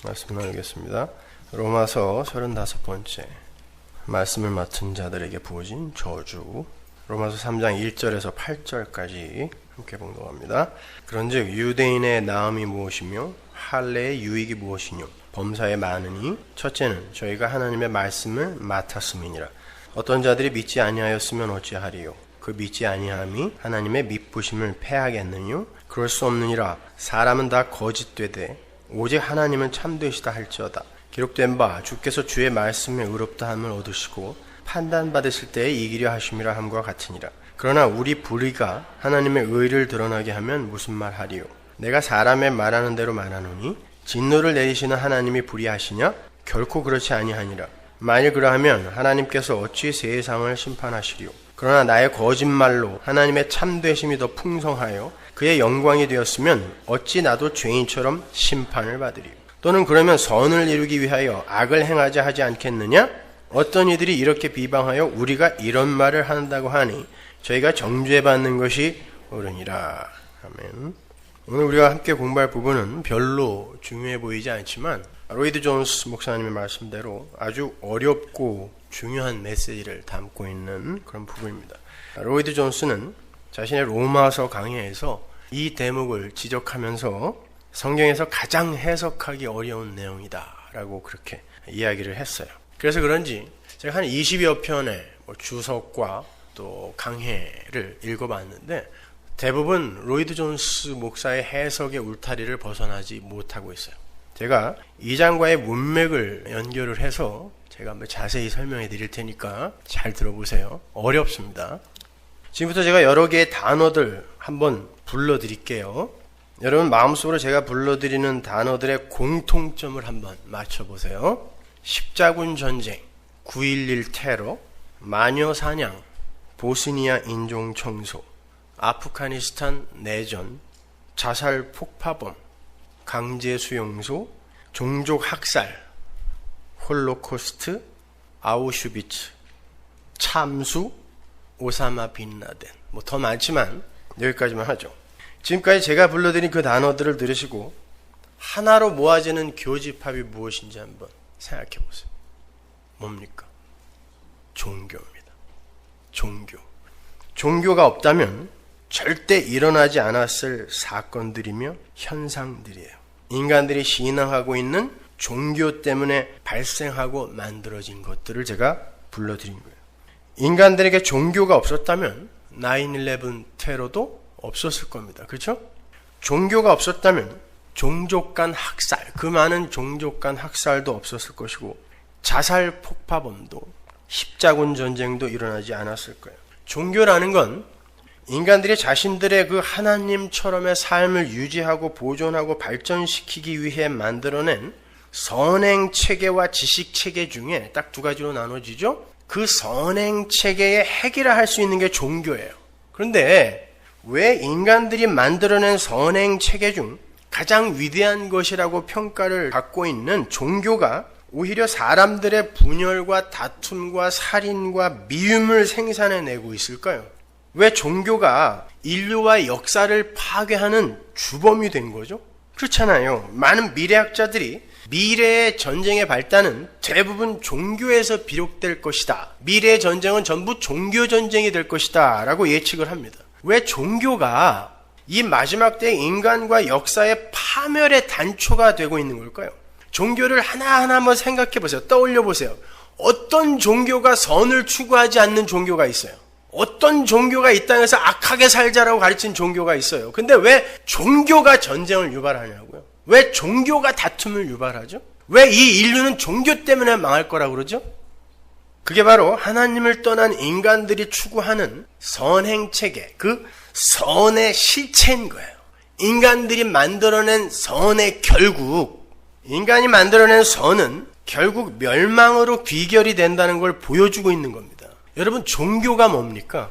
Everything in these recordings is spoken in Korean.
말씀 나누겠습니다. 로마서 35번째 말씀을 맡은 자들에게 부어진 저주. 로마서 3장 1절에서 8절까지 함께 봉독합니다. 그런즉 유대인의 나음이 무엇이며 할례의 유익이 무엇이뇨? 범사에 많으니 첫째는 저희가 하나님의 말씀을 맡았음이니라. 어떤 자들이 믿지 아니하였으면 어찌하리요? 그 믿지 아니함이 하나님의 믿부심을 패하겠느뇨? 그럴 수 없느니라. 사람은 다 거짓되되 오직 하나님은 참되시다 할지어다. 기록된 바 주께서 주의 말씀에 의롭다함을 얻으시고 판단받으실 때에 이기려 하심이라 함과 같으니라. 그러나 우리 불의가 하나님의 의를 드러나게 하면 무슨 말 하리요? 내가 사람의 말하는 대로 말하노니 진노를 내리시는 하나님이 불의하시냐? 결코 그렇지 아니하니라. 만일 그러하면 하나님께서 어찌 세상을 심판하시리요? 그러나 나의 거짓말로 하나님의 참되심이 더 풍성하여 그의 영광이 되었으면 어찌 나도 죄인처럼 심판을 받으리요? 또는 그러면 선을 이루기 위하여 악을 행하자 하지 않겠느냐? 어떤 이들이 이렇게 비방하여 우리가 이런 말을 한다고 하니 저희가 정죄받는 것이 옳으니라. 아멘. 오늘 우리가 함께 공부할 부분은 별로 중요해 보이지 않지만 로이드 존스 목사님의 말씀대로 아주 어렵고 중요한 메시지를 담고 있는 그런 부분입니다. 로이드 존스는 자신의 로마서 강해에서 이 대목을 지적하면서 성경에서 가장 해석하기 어려운 내용이다 라고 그렇게 이야기를 했어요. 그래서 그런지 제가 한 20여 편의 주석과 또 강해를 읽어봤는데 대부분 로이드 존스 목사의 해석의 울타리를 벗어나지 못하고 있어요. 제가 이 장과의 문맥을 연결을 해서 제가 한번 자세히 설명해 드릴 테니까 잘 들어보세요. 어렵습니다. 지금부터 제가 여러 개의 단어들 한번 불러드릴게요. 여러분 마음속으로 제가 불러드리는 단어들의 공통점을 한번 맞춰보세요. 십자군 전쟁, 9.11 테러, 마녀 사냥, 보스니아 인종 청소, 아프가니스탄 내전, 자살 폭파범, 강제 수용소, 종족 학살, 홀로코스트, 아우슈비츠, 참수, 오사마 빈 라덴. 더 많지만 여기까지만 하죠. 지금까지 제가 불러드린 그 단어들을 들으시고 하나로 모아지는 교집합이 무엇인지 한번 생각해 보세요. 뭡니까? 종교입니다. 종교. 종교가 없다면 절대 일어나지 않았을 사건들이며 현상들이에요. 인간들이 신앙하고 있는 종교 때문에 발생하고 만들어진 것들을 제가 불러드린 거예요. 인간들에게 종교가 없었다면 9/11 테러도 없었을 겁니다. 그렇죠? 종교가 없었다면 종족 간 학살, 그 많은 종족 간 학살도 없었을 것이고 자살 폭파범도 십자군 전쟁도 일어나지 않았을 거예요. 종교라는 건 인간들이 자신들의 그 하나님처럼의 삶을 유지하고 보존하고 발전시키기 위해 만들어낸 선행 체계와 지식 체계 중에 딱 두 가지로 나눠지죠. 그 선행 체계의 핵이라 할 수 있는 게 종교예요. 그런데 왜 인간들이 만들어낸 선행 체계 중 가장 위대한 것이라고 평가를 받고 있는 종교가 오히려 사람들의 분열과 다툼과 살인과 미움을 생산해내고 있을까요? 왜 종교가 인류와 역사를 파괴하는 주범이 된 거죠? 그렇잖아요. 많은 미래학자들이 미래의 전쟁의 발단은 대부분 종교에서 비롯될 것이다. 미래의 전쟁은 전부 종교 전쟁이 될 것이다 라고 예측을 합니다. 왜 종교가 이 마지막 때의 인간과 역사의 파멸의 단초가 되고 있는 걸까요? 종교를 하나하나 한번 생각해 보세요. 떠올려 보세요. 어떤 종교가 선을 추구하지 않는 종교가 있어요? 어떤 종교가 이 땅에서 악하게 살자라고 가르친 종교가 있어요? 근데 왜 종교가 전쟁을 유발하냐고요? 왜 종교가 다툼을 유발하죠? 왜 이 인류는 종교 때문에 망할 거라고 그러죠? 그게 바로 하나님을 떠난 인간들이 추구하는 선행체계, 그 선의 실체인 거예요. 인간들이 만들어낸 선의 결국, 인간이 만들어낸 선은 결국 멸망으로 귀결이 된다는 걸 보여주고 있는 겁니다. 여러분 종교가 뭡니까?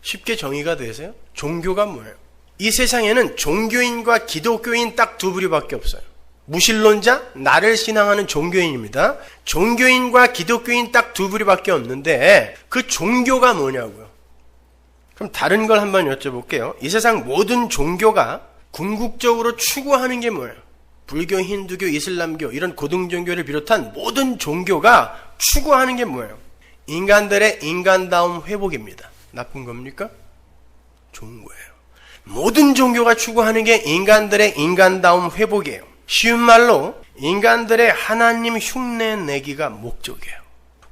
쉽게 정의가 되세요? 종교가 뭐예요? 이 세상에는 종교인과 기독교인 딱 두 부류밖에 없어요. 무신론자, 나를 신앙하는 종교인입니다. 종교인과 기독교인 딱 두 부류밖에 없는데 그 종교가 뭐냐고요? 그럼 다른 걸 한번 여쭤볼게요. 이 세상 모든 종교가 궁극적으로 추구하는 게 뭐예요? 불교, 힌두교, 이슬람교 이런 고등종교를 비롯한 모든 종교가 추구하는 게 뭐예요? 인간들의 인간다움 회복입니다. 나쁜 겁니까? 좋은 거예요. 모든 종교가 추구하는 게 인간들의 인간다움 회복이에요. 쉬운 말로 인간들의 하나님 흉내 내기가 목적이에요.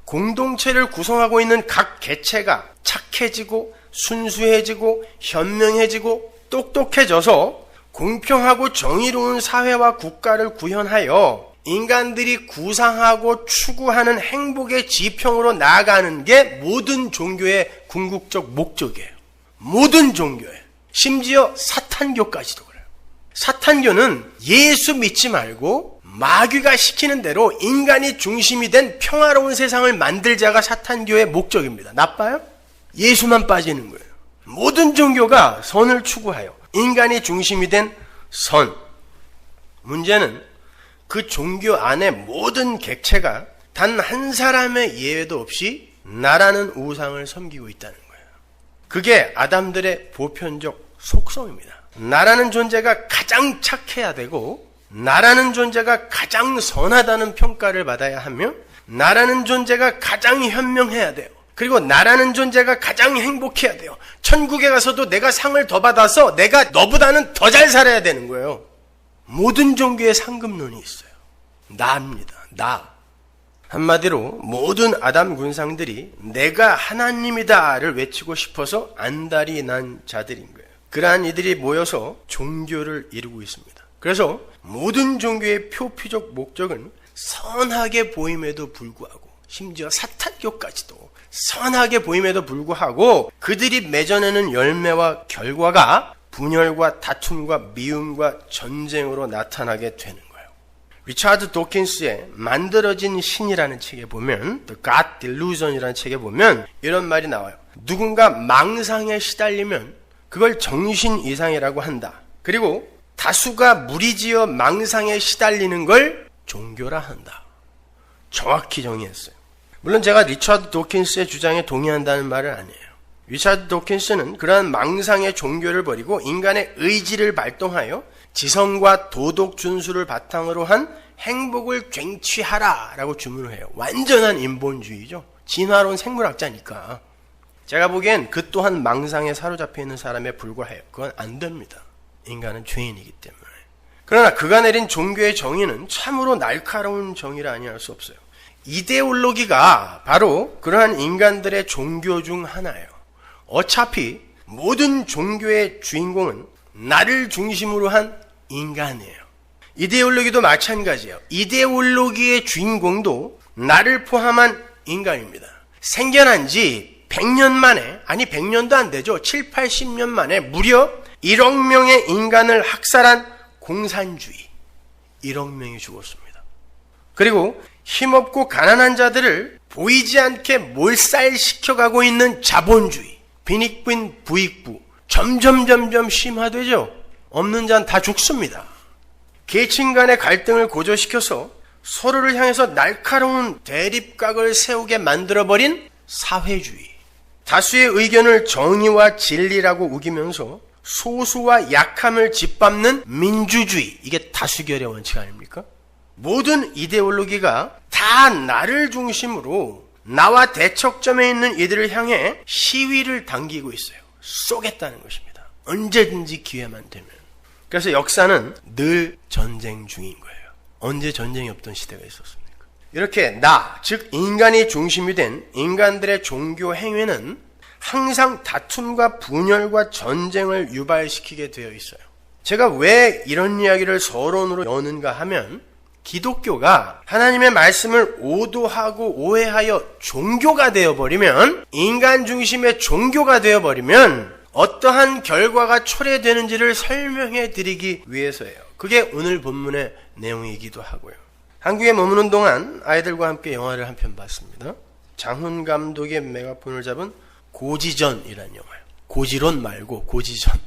공동체를 구성하고 있는 각 개체가 착해지고 순수해지고 현명해지고 똑똑해져서 공평하고 정의로운 사회와 국가를 구현하여 인간들이 구상하고 추구하는 행복의 지평으로 나아가는 게 모든 종교의 궁극적 목적이에요. 모든 종교에. 심지어 사탄교까지도 그래요. 사탄교는 예수 믿지 말고 마귀가 시키는 대로 인간이 중심이 된 평화로운 세상을 만들자가 사탄교의 목적입니다. 나빠요? 예수만 빠지는 거예요. 모든 종교가 선을 추구하여 인간이 중심이 된 선. 문제는 그 종교 안에 모든 객체가 단 한 사람의 예외도 없이 나라는 우상을 섬기고 있다는 거예요. 그게 아담들의 보편적 속성입니다. 나라는 존재가 가장 착해야 되고 나라는 존재가 가장 선하다는 평가를 받아야 하며 나라는 존재가 가장 현명해야 돼요. 그리고 나라는 존재가 가장 행복해야 돼요. 천국에 가서도 내가 상을 더 받아서 내가 너보다는 더 잘 살아야 되는 거예요. 모든 종교의 상급론이 있어요. 나입니다. 나. 한마디로 모든 아담 군상들이 내가 하나님이다를 외치고 싶어서 안달이 난 자들인 거예요. 그러한 이들이 모여서 종교를 이루고 있습니다. 그래서 모든 종교의 표피적 목적은 선하게 보임에도 불구하고 심지어 사탄교까지도 선하게 보임에도 불구하고 그들이 맺어내는 열매와 결과가 분열과 다툼과 미움과 전쟁으로 나타나게 되는 거예요. 리차드 도킨스의 만들어진 신이라는 책에 보면 The God Delusion이라는 책에 보면 이런 말이 나와요. 누군가 망상에 시달리면 그걸 정신 이상이라고 한다. 그리고 다수가 무리지어 망상에 시달리는 걸 종교라 한다. 정확히 정의했어요. 물론 제가 리차드 도킨스의 주장에 동의한다는 말은 아니에요. 리차드 도킨스는 그러한 망상의 종교를 버리고 인간의 의지를 발동하여 지성과 도덕 준수를 바탕으로 한 행복을 쟁취하라 라고 주문을 해요. 완전한 인본주의죠. 진화론 생물학자니까. 제가 보기엔 그 또한 망상에 사로잡혀 있는 사람에 불과해요. 그건 안 됩니다. 인간은 죄인이기 때문에. 그러나 그가 내린 종교의 정의는 참으로 날카로운 정의라 아니할 수 없어요. 이데올로기가 바로 그러한 인간들의 종교 중 하나예요. 어차피 모든 종교의 주인공은 나를 중심으로 한 인간이에요. 이데올로기도 마찬가지예요. 이데올로기의 주인공도 나를 포함한 인간입니다. 생겨난 지 100년 만에, 아니 100년도 안 되죠. 7, 80년 만에 무려 1억 명의 인간을 학살한 공산주의. 1억 명이 죽었습니다. 그리고 힘없고 가난한 자들을 보이지 않게 몰살시켜가고 있는 자본주의, 빈익빈 부익부, 점점 심화되죠. 없는 자는 다 죽습니다. 계층 간의 갈등을 고조시켜서 서로를 향해서 날카로운 대립각을 세우게 만들어버린 사회주의, 다수의 의견을 정의와 진리라고 우기면서 소수와 약함을 짓밟는 민주주의, 이게 다수결의 원칙 아닙니까? 모든 이데올로기가 다 나를 중심으로 나와 대척점에 있는 이들을 향해 시위를 당기고 있어요. 쏘겠다는 것입니다. 언제든지 기회만 되면. 그래서 역사는 늘 전쟁 중인 거예요. 언제 전쟁이 없던 시대가 있었습니까? 이렇게 나, 즉 인간이 중심이 된 인간들의 종교 행위는 항상 다툼과 분열과 전쟁을 유발시키게 되어 있어요. 제가 왜 이런 이야기를 서론으로 여는가 하면 기독교가 하나님의 말씀을 오도하고 오해하여 종교가 되어버리면, 인간 중심의 종교가 되어버리면 어떠한 결과가 초래되는지를 설명해 드리기 위해서예요. 그게 오늘 본문의 내용이기도 하고요. 한국에 머무는 동안 아이들과 함께 영화를 한 편 봤습니다. 장훈 감독의 메가폰을 잡은 고지전이라는 영화예요. 고지론 말고 고지전.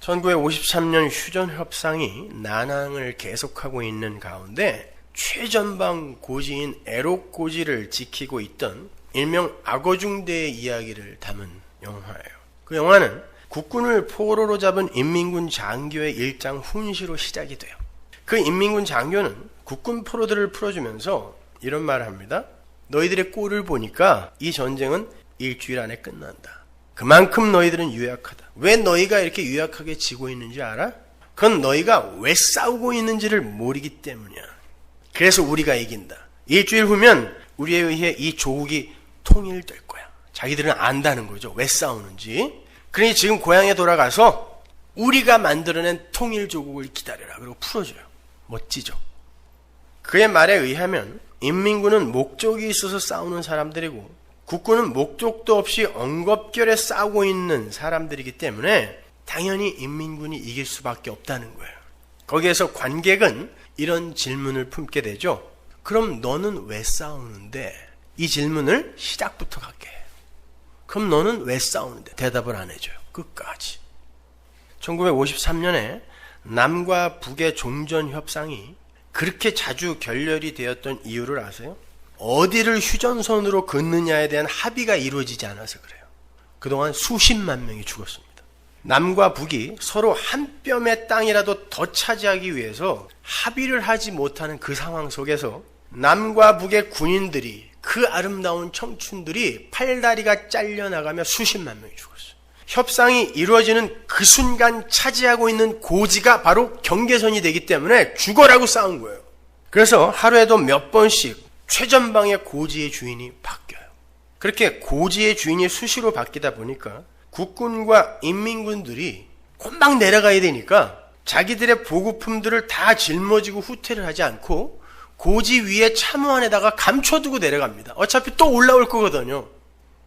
1953년 휴전 협상이 난항을 계속하고 있는 가운데 최전방 고지인 애록 고지를 지키고 있던 일명 악어중대의 이야기를 담은 영화예요. 그 영화는 국군을 포로로 잡은 인민군 장교의 일장 훈시로 시작이 돼요. 그 인민군 장교는 국군 포로들을 풀어주면서 이런 말을 합니다. 너희들의 꼴을 보니까 이 전쟁은 일주일 안에 끝난다. 그만큼 너희들은 유약하다. 왜 너희가 이렇게 유약하게 지고 있는지 알아? 그건 너희가 왜 싸우고 있는지를 모르기 때문이야. 그래서 우리가 이긴다. 일주일 후면 우리에 의해 이 조국이 통일될 거야. 자기들은 안다는 거죠. 왜 싸우는지. 그러니 지금 고향에 돌아가서 우리가 만들어낸 통일조국을 기다려라. 그리고 풀어줘요. 멋지죠. 그의 말에 의하면 인민군은 목적이 있어서 싸우는 사람들이고 국군은 목적도 없이 엉겁결에 싸우고 있는 사람들이기 때문에 당연히 인민군이 이길 수밖에 없다는 거예요. 거기에서 관객은 이런 질문을 품게 되죠. 그럼 너는 왜 싸우는데? 이 질문을 시작부터 갖게 해요. 그럼 너는 왜 싸우는데? 대답을 안 해줘요. 끝까지. 1953년에 남과 북의 종전협상이 그렇게 자주 결렬이 되었던 이유를 아세요? 어디를 휴전선으로 긋느냐에 대한 합의가 이루어지지 않아서 그래요. 그동안 수십만 명이 죽었습니다. 남과 북이 서로 한 뼘의 땅이라도 더 차지하기 위해서 합의를 하지 못하는 그 상황 속에서 남과 북의 군인들이, 그 아름다운 청춘들이 팔다리가 잘려나가며 수십만 명이 죽었어요. 협상이 이루어지는 그 순간 차지하고 있는 고지가 바로 경계선이 되기 때문에 죽어라고 싸운 거예요. 그래서 하루에도 몇 번씩 최전방의 고지의 주인이 바뀌어요. 그렇게 고지의 주인이 수시로 바뀌다 보니까 국군과 인민군들이 금방 내려가야 되니까 자기들의 보급품들을 다 짊어지고 후퇴를 하지 않고 고지 위에 참호 안에다가 감춰두고 내려갑니다. 어차피 또 올라올 거거든요.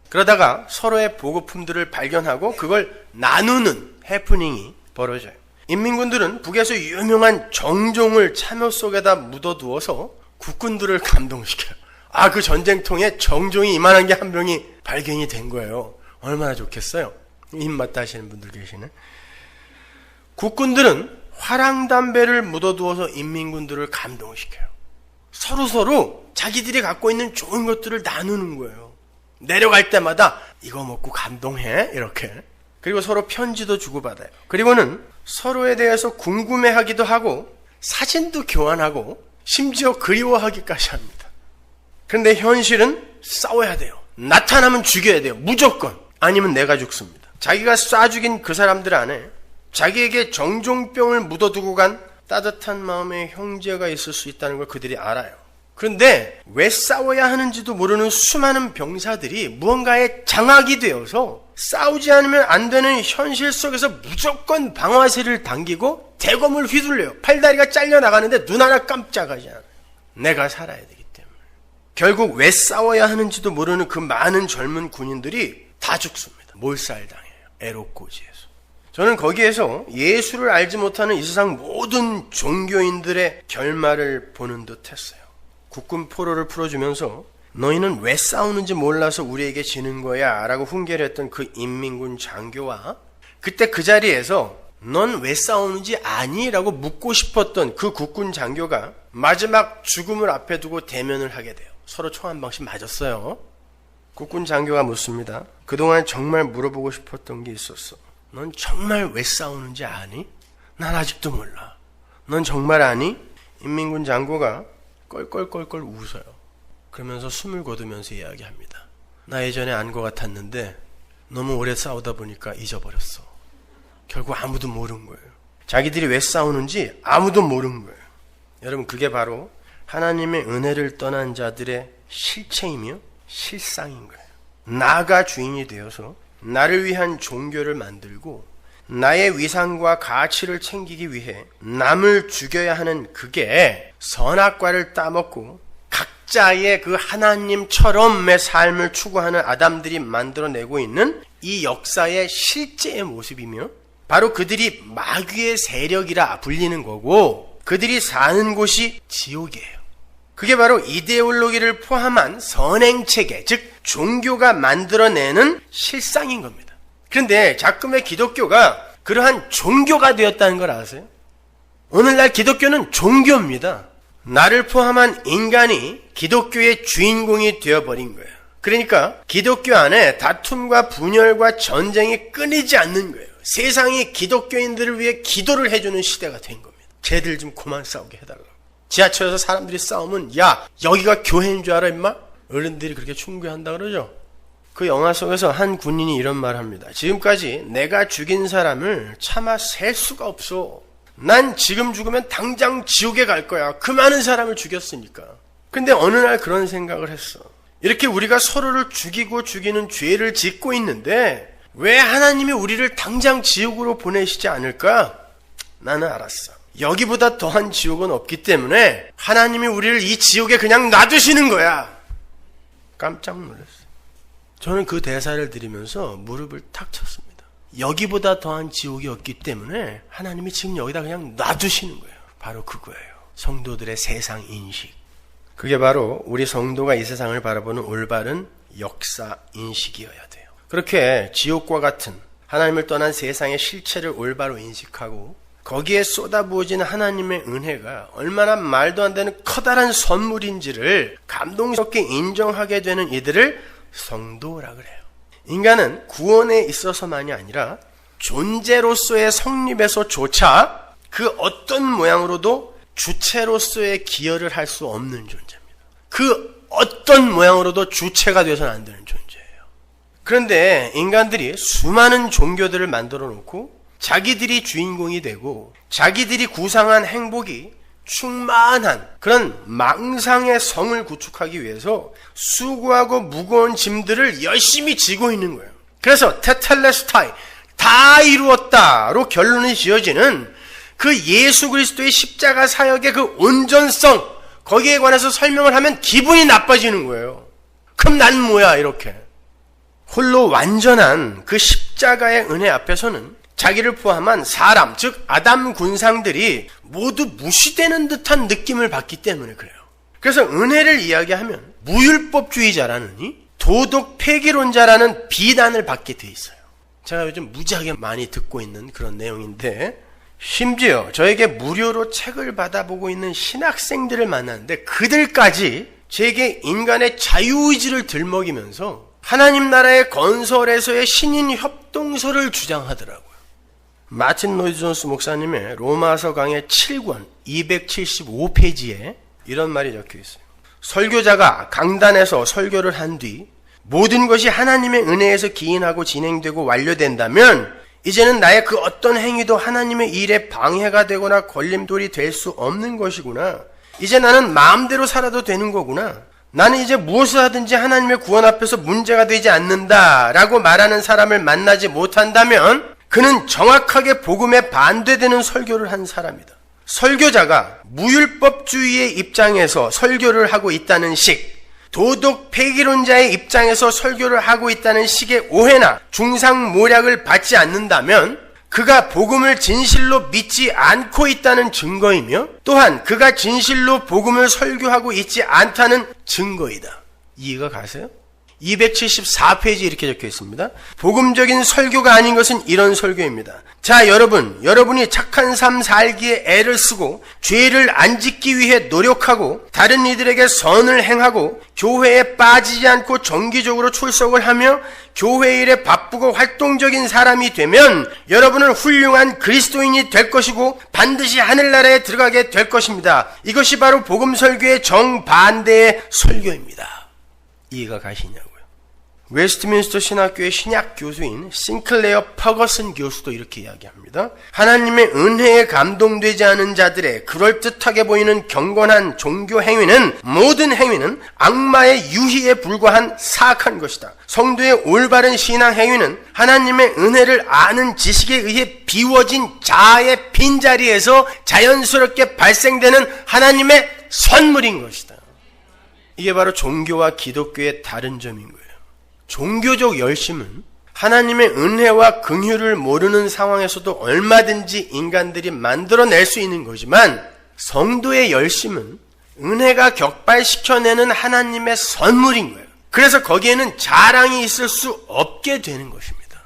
그러다가 서로의 보급품들을 발견하고 그걸 나누는 해프닝이 벌어져요. 인민군들은 북에서 유명한 정종을 참호 속에다 묻어두어서 국군들을 감동시켜요. 그 전쟁통에 정종이 이만한 게 한 병이 발견이 된 거예요. 얼마나 좋겠어요. 입맛 하시는 분들 계시네. 국군들은 화랑담배를 묻어두어서 인민군들을 감동시켜요. 서로 자기들이 갖고 있는 좋은 것들을 나누는 거예요. 내려갈 때마다 이거 먹고 감동해 이렇게. 그리고 서로 편지도 주고받아요. 그리고는 서로에 대해서 궁금해하기도 하고 사진도 교환하고 심지어 그리워하기까지 합니다. 그런데 현실은 싸워야 돼요. 나타나면 죽여야 돼요. 무조건. 아니면 내가 죽습니다. 자기가 쏴 죽인 그 사람들 안에 자기에게 정종병을 묻어두고 간 따뜻한 마음의 형제가 있을 수 있다는 걸 그들이 알아요. 그런데 왜 싸워야 하는지도 모르는 수많은 병사들이 무언가에 장악이 되어서 싸우지 않으면 안 되는 현실 속에서 무조건 방아쇠를 당기고 대검을 휘둘려요. 팔다리가 잘려나가는데 눈 하나 깜짝하지 않아요. 내가 살아야 되기 때문에. 결국 왜 싸워야 하는지도 모르는 그 많은 젊은 군인들이 다 죽습니다. 몰살당해요. 에로꼬지에서. 저는 거기에서 예수를 알지 못하는 이 세상 모든 종교인들의 결말을 보는 듯 했어요. 국군 포로를 풀어주면서 너희는 왜 싸우는지 몰라서 우리에게 지는 거야 라고 훈계를 했던 그 인민군 장교와 그때 그 자리에서 넌 왜 싸우는지 아니? 라고 묻고 싶었던 그 국군 장교가 마지막 죽음을 앞에 두고 대면을 하게 돼요. 서로 총 한 방씩 맞았어요. 국군 장교가 묻습니다. 그동안 정말 물어보고 싶었던 게 있었어. 넌 정말 왜 싸우는지 아니? 난 아직도 몰라. 넌 정말 아니? 인민군 장교가 껄껄껄껄 웃어요. 그러면서 숨을 거두면서 이야기합니다. 나 예전에 안 것 같았는데 너무 오래 싸우다 보니까 잊어버렸어. 결국 아무도 모르는 거예요. 자기들이 왜 싸우는지 아무도 모르는 거예요. 여러분, 그게 바로 하나님의 은혜를 떠난 자들의 실체이며 실상인 거예요. 나가 주인이 되어서 나를 위한 종교를 만들고 나의 위상과 가치를 챙기기 위해 남을 죽여야 하는 그게 선악과를 따먹고 각자의 그 하나님처럼의 삶을 추구하는 아담들이 만들어내고 있는 이 역사의 실제의 모습이며 바로 그들이 마귀의 세력이라 불리는 거고 그들이 사는 곳이 지옥이에요. 그게 바로 이데올로기를 포함한 선행체계, 즉 종교가 만들어내는 실상인 겁니다. 그런데 자꾸의 기독교가 그러한 종교가 되었다는 걸 아세요? 오늘날 기독교는 종교입니다. 나를 포함한 인간이 기독교의 주인공이 되어버린 거예요. 그러니까 기독교 안에 다툼과 분열과 전쟁이 끊이지 않는 거예요. 세상이 기독교인들을 위해 기도를 해주는 시대가 된 겁니다. 쟤들 좀 그만 싸우게 해달라고. 지하철에서 사람들이 싸우면 야 여기가 교회인 줄 알아 임마? 어른들이 그렇게 충고한다 그러죠. 그 영화 속에서 한 군인이 이런 말을 합니다. 지금까지 내가 죽인 사람을 차마 셀 수가 없어. 난 지금 죽으면 당장 지옥에 갈 거야. 그 많은 사람을 죽였으니까. 근데 어느 날 그런 생각을 했어. 이렇게 우리가 서로를 죽이고 죽이는 죄를 짓고 있는데 왜 하나님이 우리를 당장 지옥으로 보내시지 않을까? 나는 알았어. 여기보다 더한 지옥은 없기 때문에 하나님이 우리를 이 지옥에 그냥 놔두시는 거야. 깜짝 놀랐어요. 저는 그 대사를 들으면서 무릎을 탁 쳤습니다. 여기보다 더한 지옥이 없기 때문에 하나님이 지금 여기다 그냥 놔두시는 거예요. 바로 그거예요. 성도들의 세상 인식. 그게 바로 우리 성도가 이 세상을 바라보는 올바른 역사 인식이어야 돼요. 그렇게 지옥과 같은 하나님을 떠난 세상의 실체를 올바로 인식하고 거기에 쏟아부어지는 하나님의 은혜가 얼마나 말도 안 되는 커다란 선물인지를 감동스럽게 인정하게 되는 이들을 성도라 그래요. 인간은 구원에 있어서만이 아니라 존재로서의 성립에서조차 그 어떤 모양으로도 주체로서의 기여를 할 수 없는 존재입니다. 그 어떤 모양으로도 주체가 되어서는 안 되는 존재예요. 그런데 인간들이 수많은 종교들을 만들어 놓고 자기들이 주인공이 되고 자기들이 구상한 행복이 충만한 그런 망상의 성을 구축하기 위해서 수고하고 무거운 짐들을 열심히 지고 있는 거예요. 그래서 테텔레스타이 다 이루었다로 결론이 지어지는 그 예수 그리스도의 십자가 사역의 그 온전성, 거기에 관해서 설명을 하면 기분이 나빠지는 거예요. 그럼 난 뭐야 이렇게. 홀로 완전한 그 십자가의 은혜 앞에서는 자기를 포함한 사람, 즉 아담 군상들이 모두 무시되는 듯한 느낌을 받기 때문에 그래요. 그래서 은혜를 이야기하면 무율법주의자라느니 도덕 폐기론자라는 비난을 받게 돼 있어요. 제가 요즘 무지하게 많이 듣고 있는 그런 내용인데, 심지어 저에게 무료로 책을 받아보고 있는 신학생들을 만났는데 그들까지 제게 인간의 자유의지를 들먹이면서 하나님 나라의 건설에서의 신인 협동서를 주장하더라고요. 마틴 로이드 존스 목사님의 로마서 강의 7권 275페이지에 이런 말이 적혀 있어요. 설교자가 강단에서 설교를 한 뒤 모든 것이 하나님의 은혜에서 기인하고 진행되고 완료된다면 이제는 나의 그 어떤 행위도 하나님의 일에 방해가 되거나 걸림돌이 될 수 없는 것이구나. 이제 나는 마음대로 살아도 되는 거구나. 나는 이제 무엇을 하든지 하나님의 구원 앞에서 문제가 되지 않는다라고 말하는 사람을 만나지 못한다면 그는 정확하게 복음에 반대되는 설교를 한 사람이다. 설교자가 무율법주의의 입장에서 설교를 하고 있다는 식, 도덕 폐기론자의 입장에서 설교를 하고 있다는 식의 오해나 중상모략을 받지 않는다면 그가 복음을 진실로 믿지 않고 있다는 증거이며 또한 그가 진실로 복음을 설교하고 있지 않다는 증거이다. 이해가 가세요? 274페이지 이렇게 적혀 있습니다. 복음적인 설교가 아닌 것은 이런 설교입니다. 자, 여러분이 착한 삶 살기에 애를 쓰고 죄를 안 짓기 위해 노력하고 다른 이들에게 선을 행하고 교회에 빠지지 않고 정기적으로 출석을 하며 교회 일에 바쁘고 활동적인 사람이 되면 여러분은 훌륭한 그리스도인이 될 것이고 반드시 하늘나라에 들어가게 될 것입니다. 이것이 바로 복음 설교의 정반대의 설교입니다. 이해가 가시냐고요. 웨스트민스터 신학교의 신약 교수인 싱클레어 퍼거슨 교수도 이렇게 이야기합니다. 하나님의 은혜에 감동되지 않은 자들의 그럴듯하게 보이는 경건한 종교 행위는 모든 행위는 악마의 유희에 불과한 사악한 것이다. 성도의 올바른 신앙 행위는 하나님의 은혜를 아는 지식에 의해 비워진 자아의 빈자리에서 자연스럽게 발생되는 하나님의 선물인 것이다. 이게 바로 종교와 기독교의 다른 점인 거예요. 종교적 열심은 하나님의 은혜와 긍휼을 모르는 상황에서도 얼마든지 인간들이 만들어낼 수 있는 거지만 성도의 열심은 은혜가 격발시켜내는 하나님의 선물인 거예요. 그래서 거기에는 자랑이 있을 수 없게 되는 것입니다.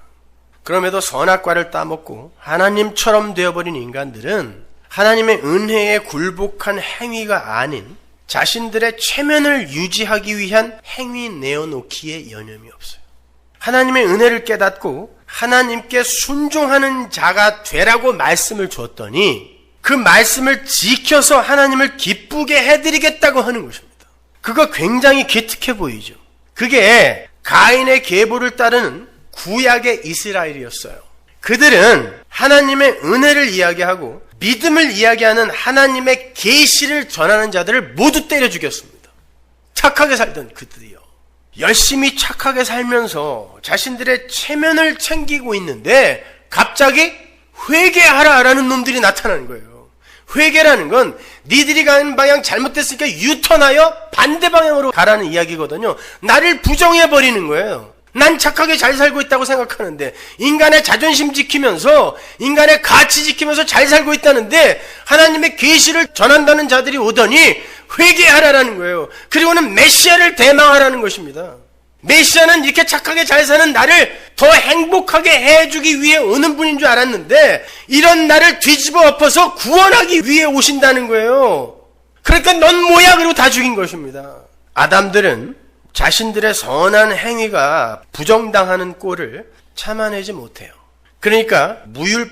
그럼에도 선악과를 따먹고 하나님처럼 되어버린 인간들은 하나님의 은혜에 굴복한 행위가 아닌 자신들의 체면을 유지하기 위한 행위 내어놓기에 여념이 없어요. 하나님의 은혜를 깨닫고 하나님께 순종하는 자가 되라고 말씀을 줬더니 그 말씀을 지켜서 하나님을 기쁘게 해드리겠다고 하는 것입니다. 그거 굉장히 기특해 보이죠. 그게 가인의 계보를 따르는 구약의 이스라엘이었어요. 그들은 하나님의 은혜를 이야기하고 믿음을 이야기하는 하나님의 계시를 전하는 자들을 모두 때려 죽였습니다. 착하게 살던 그들이요. 열심히 착하게 살면서 자신들의 체면을 챙기고 있는데 갑자기 회개하라라는 놈들이 나타나는 거예요. 회개라는 건 니들이 가는 방향 잘못됐으니까 유턴하여 반대 방향으로 가라는 이야기거든요. 나를 부정해버리는 거예요. 난 착하게 잘 살고 있다고 생각하는데, 인간의 자존심 지키면서 인간의 가치 지키면서 잘 살고 있다는데 하나님의 계시를 전한다는 자들이 오더니 회개하라라는 거예요. 그리고는 메시아를 대망하라는 것입니다. 메시아는 이렇게 착하게 잘 사는 나를 더 행복하게 해주기 위해 오는 분인 줄 알았는데 이런 나를 뒤집어 엎어서 구원하기 위해 오신다는 거예요. 그러니까 넌 뭐야? 그리고 다 죽인 것입니다. 아담들은 자신들의 선한 행위가 부정당하는 꼴을 참아내지 못해요. 그러니까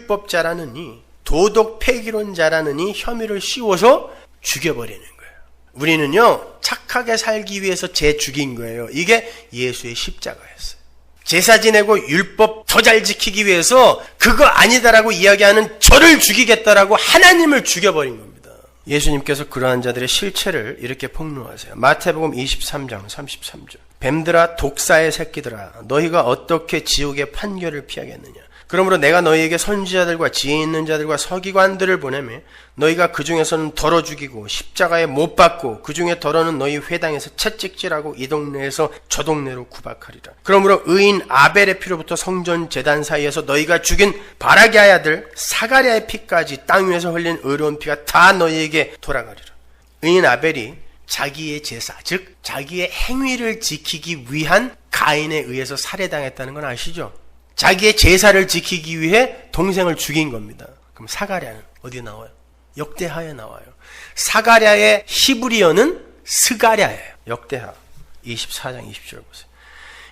무율법자라느니 도덕 폐기론자라느니 혐의를 씌워서 죽여버리는 거예요. 우리는요, 착하게 살기 위해서 제 죽인 거예요. 이게 예수의 십자가였어요. 제사 지내고 율법 더 잘 지키기 위해서 그거 아니다라고 이야기하는 저를 죽이겠다라고 하나님을 죽여버린 겁니다. 예수님께서 그러한 자들의 실체를 이렇게 폭로하세요. 마태복음 23장 33절. 뱀들아 독사의 새끼들아 너희가 어떻게 지옥의 판결을 피하겠느냐. 그러므로 내가 너희에게 선지자들과 지혜 있는 자들과 서기관들을 보내매 너희가 그 중에서는 덜어 죽이고 십자가에 못 박고 그 중에 덜어는 너희 회당에서 채찍질하고 이 동네에서 저 동네로 구박하리라. 그러므로 의인 아벨의 피로부터 성전 제단 사이에서 너희가 죽인 바라기아의 아들 사가랴의 피까지 땅 위에서 흘린 의로운 피가 다 너희에게 돌아가리라. 의인 아벨이 자기의 제사, 즉 자기의 행위를 지키기 위한 가인에 의해서 살해당했다는 건 아시죠? 자기의 제사를 지키기 위해 동생을 죽인 겁니다. 그럼 사가랴는 어디에 나와요? 역대하에 나와요. 사가랴의 히브리어는 스가랴예요. 역대하 24장 20절 보세요.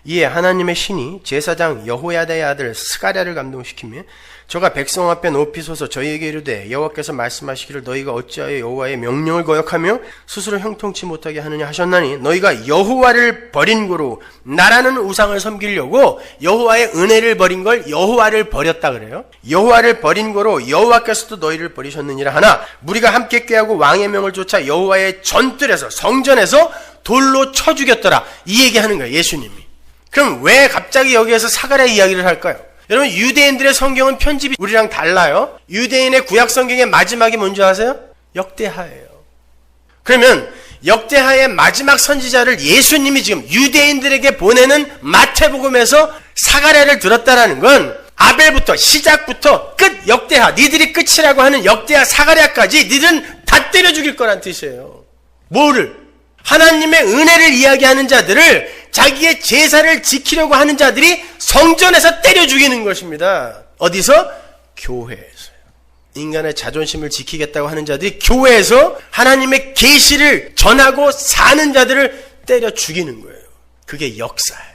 이에 하나님의 신이 제사장 여호야다의 아들 스가랴를 감동시키며 저가 백성 앞에 높이 서서 저희에게 이르되 여호와께서 말씀하시기를 너희가 어찌하여 여호와의 명령을 거역하며 스스로 형통치 못하게 하느냐 하셨나니 너희가 여호와를 버린 고로 나라는 우상을 섬기려고 여호와의 은혜를 버린 걸 여호와를 버렸다 그래요. 여호와를 버린 고로 여호와께서도 너희를 버리셨느니라 하나 무리가 함께 꾀하고 왕의 명을 쫓아 여호와의 전뜰에서 성전에서 돌로 쳐 죽였더라. 이 얘기하는 거예요. 예수님이. 그럼 왜 갑자기 여기에서 사가랴 이야기를 할까요? 여러분 유대인들의 성경은 편집이 우리랑 달라요. 유대인의 구약 성경의 마지막이 뭔지 아세요? 역대하예요. 그러면 역대하의 마지막 선지자를 예수님이 지금 유대인들에게 보내는 마태복음에서 사가랴를 들었다라는 건 아벨부터 시작부터 끝 역대하, 니들이 끝이라고 하는 역대하 사가랴까지 니들은 다 때려 죽일 거란 뜻이에요. 뭐를? 하나님의 은혜를 이야기하는 자들을, 자기의 제사를 지키려고 하는 자들이 성전에서 때려 죽이는 것입니다. 어디서? 교회에서요. 인간의 자존심을 지키겠다고 하는 자들이 교회에서 하나님의 계시를 전하고 사는 자들을 때려 죽이는 거예요. 그게 역사예요.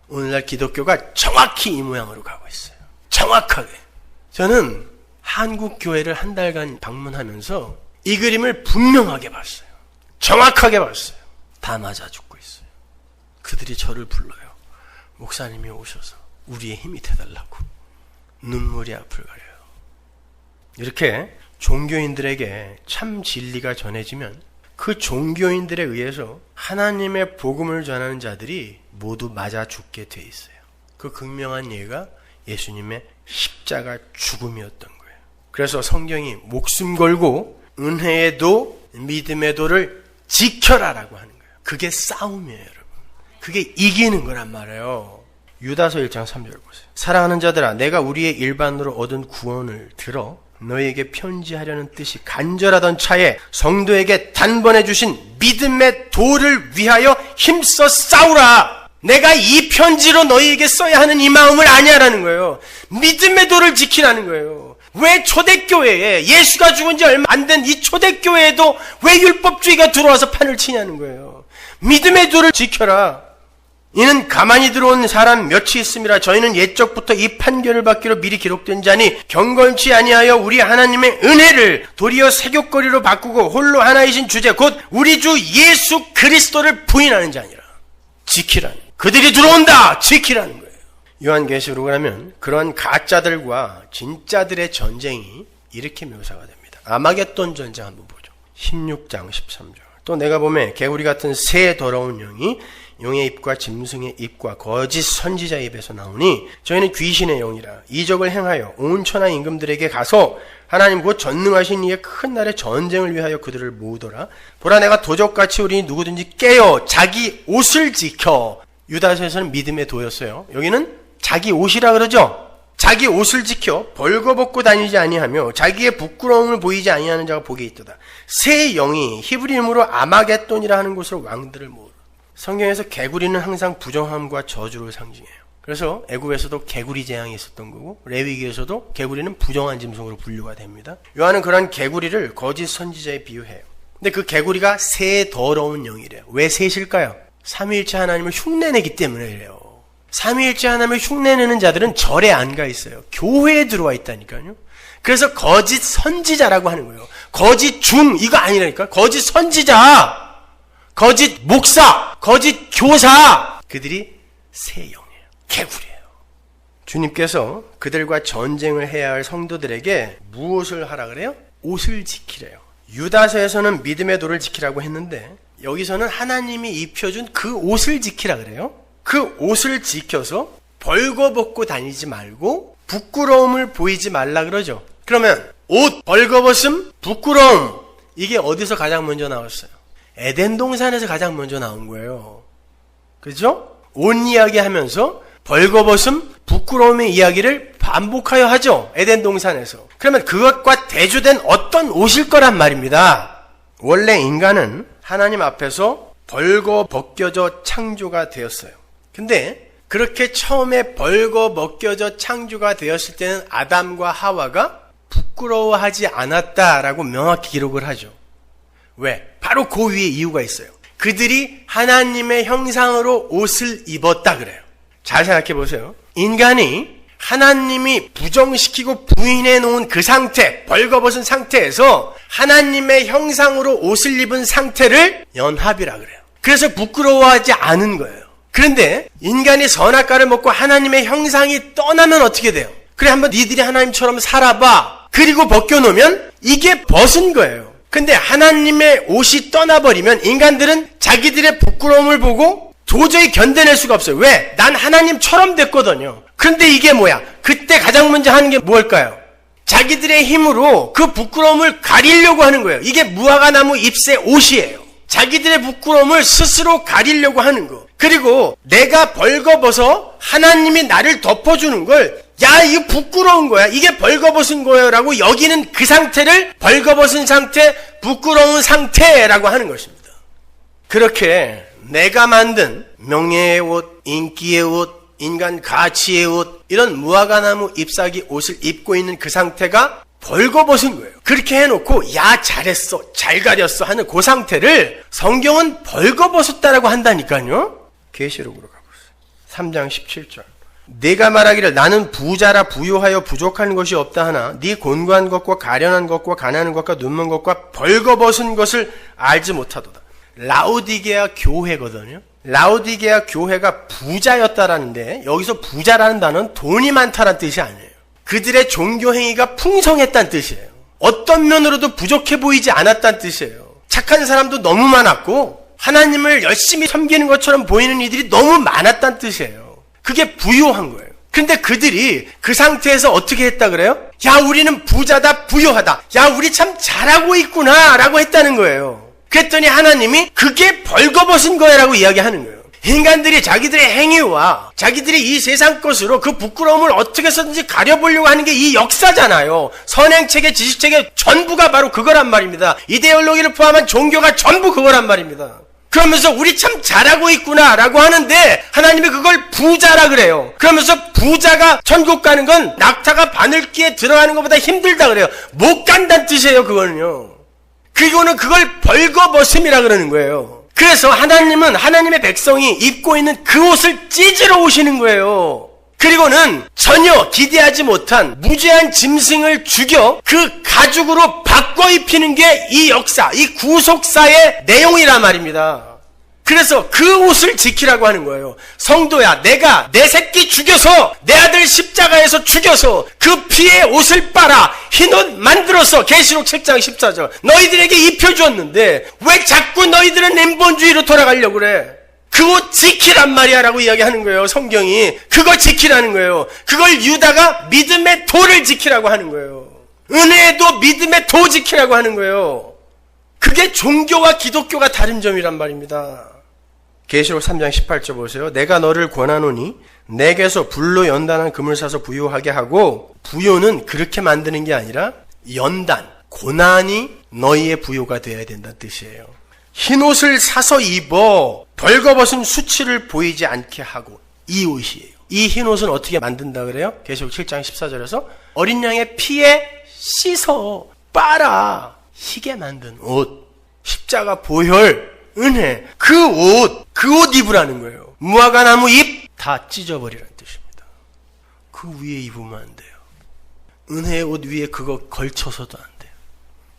오늘날 기독교가 정확히 이 모양으로 가고 있어요. 정확하게. 저는 한국 교회를 한 달간 방문하면서 이 그림을 분명하게 봤어요. 정확하게 봤어요. 다 맞아 죽고 있어요. 그들이 저를 불러요. 목사님이 오셔서 우리의 힘이 되달라고. 눈물이 앞을 가려요. 이렇게 종교인들에게 참 진리가 전해지면 그 종교인들에 의해서 하나님의 복음을 전하는 자들이 모두 맞아 죽게 돼 있어요. 그 극명한 예가 예수님의 십자가 죽음이었던 거예요. 그래서 성경이 목숨 걸고 은혜의 도, 믿음의 도를 지켜라라고 하는 거예요. 그게 싸움이에요, 여러분. 그게 이기는 거란 말이에요. 유다서 1장 3절 보세요. 사랑하는 자들아, 내가 우리의 일반으로 얻은 구원을 들어 너희에게 편지하려는 뜻이 간절하던 차에 성도에게 단번에 주신 믿음의 도를 위하여 힘써 싸우라. 내가 이 편지로 너희에게 써야 하는 이 마음을 아냐라는 거예요. 믿음의 도를 지키라는 거예요. 왜 초대교회에 예수가 죽은 지 얼마 안 된 이 초대교회에도 왜 율법주의가 들어와서 판을 치냐는 거예요. 믿음의 도를 지켜라. 이는 가만히 들어온 사람 몇이 있음이라. 저희는 옛적부터 이 판결을 받기로 미리 기록된 자니 경건치 아니하여 우리 하나님의 은혜를 도리어 세귑거리로 바꾸고 홀로 하나이신 주제 곧 우리 주 예수 그리스도를 부인하는 자니라. 지키라는, 그들이 들어온다 지키라는 거예요. 요한계시록을 하면 그러한 가짜들과 진짜들의 전쟁이 이렇게 묘사가 됩니다. 아마겟돈 전쟁 한번 보죠. 16장 13절. 또 내가 보매 개구리 같은 새 더러운 영이 용의 입과 짐승의 입과 거짓 선지자의 입에서 나오니 저희는 귀신의 영이라 이적을 행하여 온 천하 임금들에게 가서 하나님 곧 전능하신 이의 큰 날의 전쟁을 위하여 그들을 모으더라. 보라 내가 도적같이 우리 누구든지 깨어 자기 옷을 지켜. 유다서에서는 믿음의 도였어요. 여기는 자기 옷이라 그러죠. 자기 옷을 지켜 벌거벗고 다니지 아니하며 자기의 부끄러움을 보이지 아니하는 자가 복이 있도다. 새 영이 히브리 이름으로 아마겟돈이라 하는 곳으로 왕들을 모으라. 성경에서 개구리는 항상 부정함과 저주를 상징해요. 그래서 애굽에서도 개구리 재앙이 있었던 거고 레위기에서도 개구리는 부정한 짐승으로 분류가 됩니다. 요한은 그런 개구리를 거짓 선지자에 비유해요. 근데 그 개구리가 새 더러운 영이래요. 왜 셋일까요? 삼위일체 하나님을 흉내내기 때문에 이래요. 삼위일체 하나님을 흉내내는 자들은 절에 안 가 있어요. 교회에 들어와 있다니까요. 그래서 거짓 선지자라고 하는 거예요. 거짓 중 이거 아니라니까. 거짓 선지자, 거짓 목사, 거짓 교사, 그들이 새 영이에요. 개구리예요. 주님께서 그들과 전쟁을 해야 할 성도들에게 무엇을 하라 그래요? 옷을 지키래요. 유다서에서는 믿음의 도를 지키라고 했는데 여기서는 하나님이 입혀준 그 옷을 지키라 그래요. 그 옷을 지켜서 벌거벗고 다니지 말고 부끄러움을 보이지 말라 그러죠. 그러면 옷, 벌거벗음, 부끄러움, 이게 어디서 가장 먼저 나왔어요? 에덴 동산에서 가장 먼저 나온 거예요. 그죠? 옷 이야기 하면서 벌거벗음, 부끄러움의 이야기를 반복하여 하죠. 에덴 동산에서. 그러면 그것과 대조된 어떤 옷일 거란 말입니다. 원래 인간은 하나님 앞에서 벌거벗겨져 창조가 되었어요. 근데 그렇게 처음에 벌거벗겨져 창조가 되었을 때는 아담과 하와가 부끄러워하지 않았다라고 명확히 기록을 하죠. 왜? 바로 그 위에 이유가 있어요. 그들이 하나님의 형상으로 옷을 입었다 그래요. 잘 생각해 보세요. 인간이 하나님이 부정시키고 부인해 놓은 그 상태, 벌거벗은 상태에서 하나님의 형상으로 옷을 입은 상태를 연합이라 그래요. 그래서 부끄러워하지 않은 거예요. 그런데 인간이 선악과를 먹고 하나님의 형상이 떠나면 어떻게 돼요? 그래 한번 니들이 하나님처럼 살아봐. 그리고 벗겨놓으면 이게 벗은 거예요. 근데 하나님의 옷이 떠나버리면 인간들은 자기들의 부끄러움을 보고 도저히 견뎌낼 수가 없어요. 왜? 난 하나님처럼 됐거든요. 그런데 이게 뭐야? 그때 가장 먼저 하는 게 뭘까요? 자기들의 힘으로 그 부끄러움을 가리려고 하는 거예요. 이게 무화과나무 잎새 옷이에요. 자기들의 부끄러움을 스스로 가리려고 하는 거. 그리고 내가 벌거벗어 하나님이 나를 덮어주는 걸, 야, 이거 부끄러운 거야. 이게 벌거벗은 거예요. 라고 여기는 그 상태를 벌거벗은 상태, 부끄러운 상태라고 하는 것입니다. 그렇게 내가 만든 명예의 옷, 인기의 옷, 인간 가치의 옷, 이런 무화과나무 잎사귀 옷을 입고 있는 그 상태가 벌거벗은 거예요. 그렇게 해놓고 야 잘했어, 잘 가렸어 하는 그 상태를 성경은 벌거벗었다라고 한다니까요. 계시록으로 가보세요. 3장 17절. 내가 말하기를 나는 부자라 부요하여 부족한 것이 없다 하나 네 곤고한 것과 가련한 것과 가난한 것과 눈먼 것과 벌거벗은 것을 알지 못하도다. 라오디게아 교회거든요. 라오디게아 교회가 부자였다라는데 여기서 부자라는 단어는 돈이 많다라는 뜻이 아니에요. 그들의 종교 행위가 풍성했다는 뜻이에요. 어떤 면으로도 부족해 보이지 않았다는 뜻이에요. 착한 사람도 너무 많았고 하나님을 열심히 섬기는 것처럼 보이는 이들이 너무 많았다는 뜻이에요. 그게 부요한 거예요. 근데 그들이 그 상태에서 어떻게 했다 그래요? 야, 우리는 부자다, 부요하다. 야, 우리 참 잘하고 있구나 라고 했다는 거예요. 그랬더니 하나님이 그게 벌거벗은 거야라고 이야기하는 거예요. 인간들이 자기들의 행위와 자기들이 이 세상 것으로 그 부끄러움을 어떻게 해서든지 가려보려고 하는 게 이 역사잖아요. 선행체계, 지식체계 전부가 바로 그거란 말입니다. 이데올로기를 포함한 종교가 전부 그거란 말입니다. 그러면서 우리 참 잘하고 있구나 라고 하는데 하나님이 그걸 부자라 그래요. 그러면서 부자가 천국 가는 건 낙타가 바늘기에 들어가는 것보다 힘들다 그래요. 못 간다는 뜻이에요. 그거는요. 그리고는 그걸 벌거벗음이라 그러는 거예요. 그래서 하나님은 하나님의 백성이 입고 있는 그 옷을 찢으러 오시는 거예요. 그리고는 전혀 기대하지 못한 무죄한 짐승을 죽여 그 가죽으로 바꿔 입히는 게 이 역사, 이 구속사의 내용이란 말입니다. 그래서 그 옷을 지키라고 하는 거예요. 성도야, 내가 내 새끼 죽여서, 내 아들 십자가에서 죽여서 그 피에 옷을 빨아 흰 옷 만들어서 계시록 7장 14절 너희들에게 입혀주었는데 왜 자꾸 너희들은 엠본주의로 돌아가려고 그래? 그 옷 지키란 말이야 라고 이야기하는 거예요. 성경이 그걸 지키라는 거예요. 그걸 유다가 믿음의 도를 지키라고 하는 거예요. 은혜의 도, 믿음의 도 지키라고 하는 거예요. 그게 종교와 기독교가 다른 점이란 말입니다. 계시록 3장 18절 보세요. 내가 너를 권하노니 내게서 불로 연단한 금을 사서 부요하게 하고, 부요는 그렇게 만드는 게 아니라 연단, 고난이 너희의 부요가 되어야 된다는 뜻이에요. 흰옷을 사서 입어 벌거벗은 수치를 보이지 않게 하고, 이 옷이에요. 이 흰옷은 어떻게 만든다 그래요? 계시록 7장 14절에서 어린 양의 피에 씻어 빨아 희게 만든 옷, 십자가 보혈, 은혜, 그 옷 입으라는 거예요. 무화과 나무 잎 다 찢어버리라는 뜻입니다. 그 위에 입으면 안 돼요. 은혜의 옷 위에 그거 걸쳐서도 안 돼요.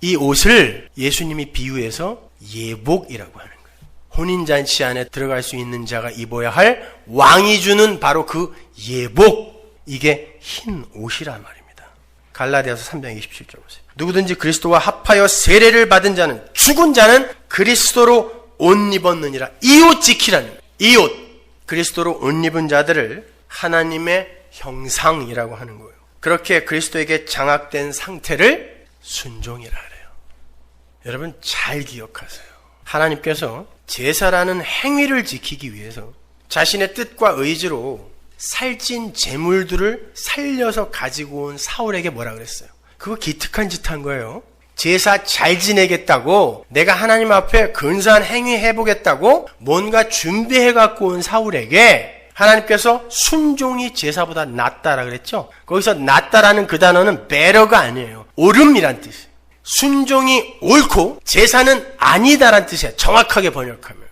이 옷을 예수님이 비유해서 예복이라고 하는 거예요. 혼인잔치 안에 들어갈 수 있는 자가 입어야 할 왕이 주는 바로 그 예복, 이게 흰 옷이란 말입니다. 갈라디아서 3장 27절 보세요. 누구든지 그리스도와 합하여 세례를 받은 자는, 죽은 자는 그리스도로 옷 입었느니라. 이 옷 지키라는 거예요. 이 옷, 그리스도로 옷 입은 자들을 하나님의 형상이라고 하는 거예요. 그렇게 그리스도에게 장악된 상태를 순종이라 그래요. 여러분 잘 기억하세요. 하나님께서 제사라는 행위를 지키기 위해서 자신의 뜻과 의지로 살찐 제물들을 살려서 가지고 온 사울에게 뭐라 그랬어요? 그거 기특한 짓 한 거예요. 제사 잘 지내겠다고, 내가 하나님 앞에 근사한 행위 해보겠다고 뭔가 준비해 갖고 온 사울에게 하나님께서 순종이 제사보다 낫다라 그랬죠. 거기서 낫다라는 그 단어는 better가 아니에요. 옳음이란 뜻이에요. 순종이 옳고 제사는 아니다란 뜻이에요. 정확하게 번역하면.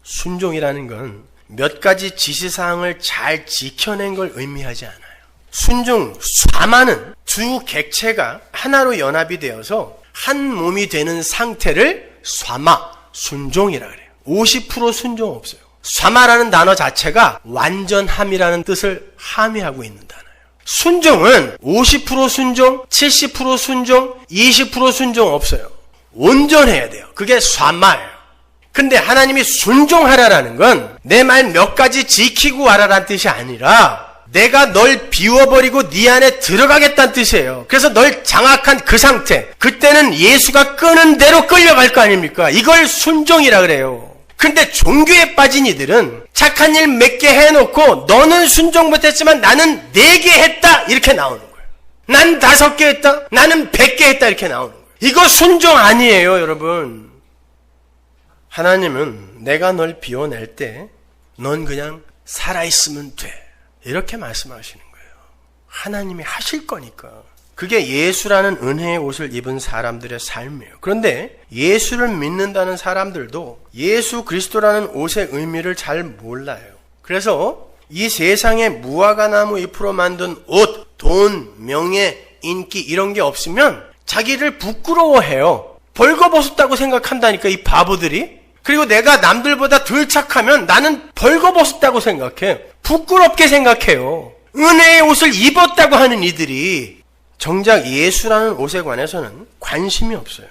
순종이라는 건 몇 가지 지시사항을 잘 지켜낸 걸 의미하지 않아요. 순종, 사마는 두 객체가 하나로 연합이 되어서 한 몸이 되는 상태를 사마, 순종이라 그래요. 50% 순종 없어요. 사마라는 단어 자체가 완전함이라는 뜻을 함의하고 있는 단어예요. 순종은 50% 순종, 70% 순종, 20% 순종 없어요. 온전해야 돼요. 그게 사마예요. 근데 하나님이 순종하라라는 건 내 말 몇 가지 지키고 와라라는 뜻이 아니라 내가 널 비워버리고 네 안에 들어가겠다는 뜻이에요. 그래서 널 장악한 그 상태, 그때는 예수가 끄는 대로 끌려갈 거 아닙니까? 이걸 순종이라 그래요. 근데 종교에 빠진 이들은 착한 일 몇 개 해놓고 너는 순종 못했지만 나는 4개 했다 이렇게 나오는 거예요. 난 5개 했다, 나는 100개 했다 이렇게 나오는 거예요. 이거 순종 아니에요, 여러분. 하나님은 내가 널 비워낼 때 넌 그냥 살아있으면 돼 이렇게 말씀하시는 거예요. 하나님이 하실 거니까. 그게 예수라는 은혜의 옷을 입은 사람들의 삶이에요. 그런데 예수를 믿는다는 사람들도 예수 그리스도라는 옷의 의미를 잘 몰라요. 그래서 이 세상에 무화과 나무 잎으로 만든 옷, 돈, 명예, 인기 이런 게 없으면 자기를 부끄러워해요. 벌거벗었다고 생각한다니까, 이 바보들이. 그리고 내가 남들보다 덜 착하면 나는 벌거벗었다고 생각해. 부끄럽게 생각해요. 은혜의 옷을 입었다고 하는 이들이 정작 예수라는 옷에 관해서는 관심이 없어요.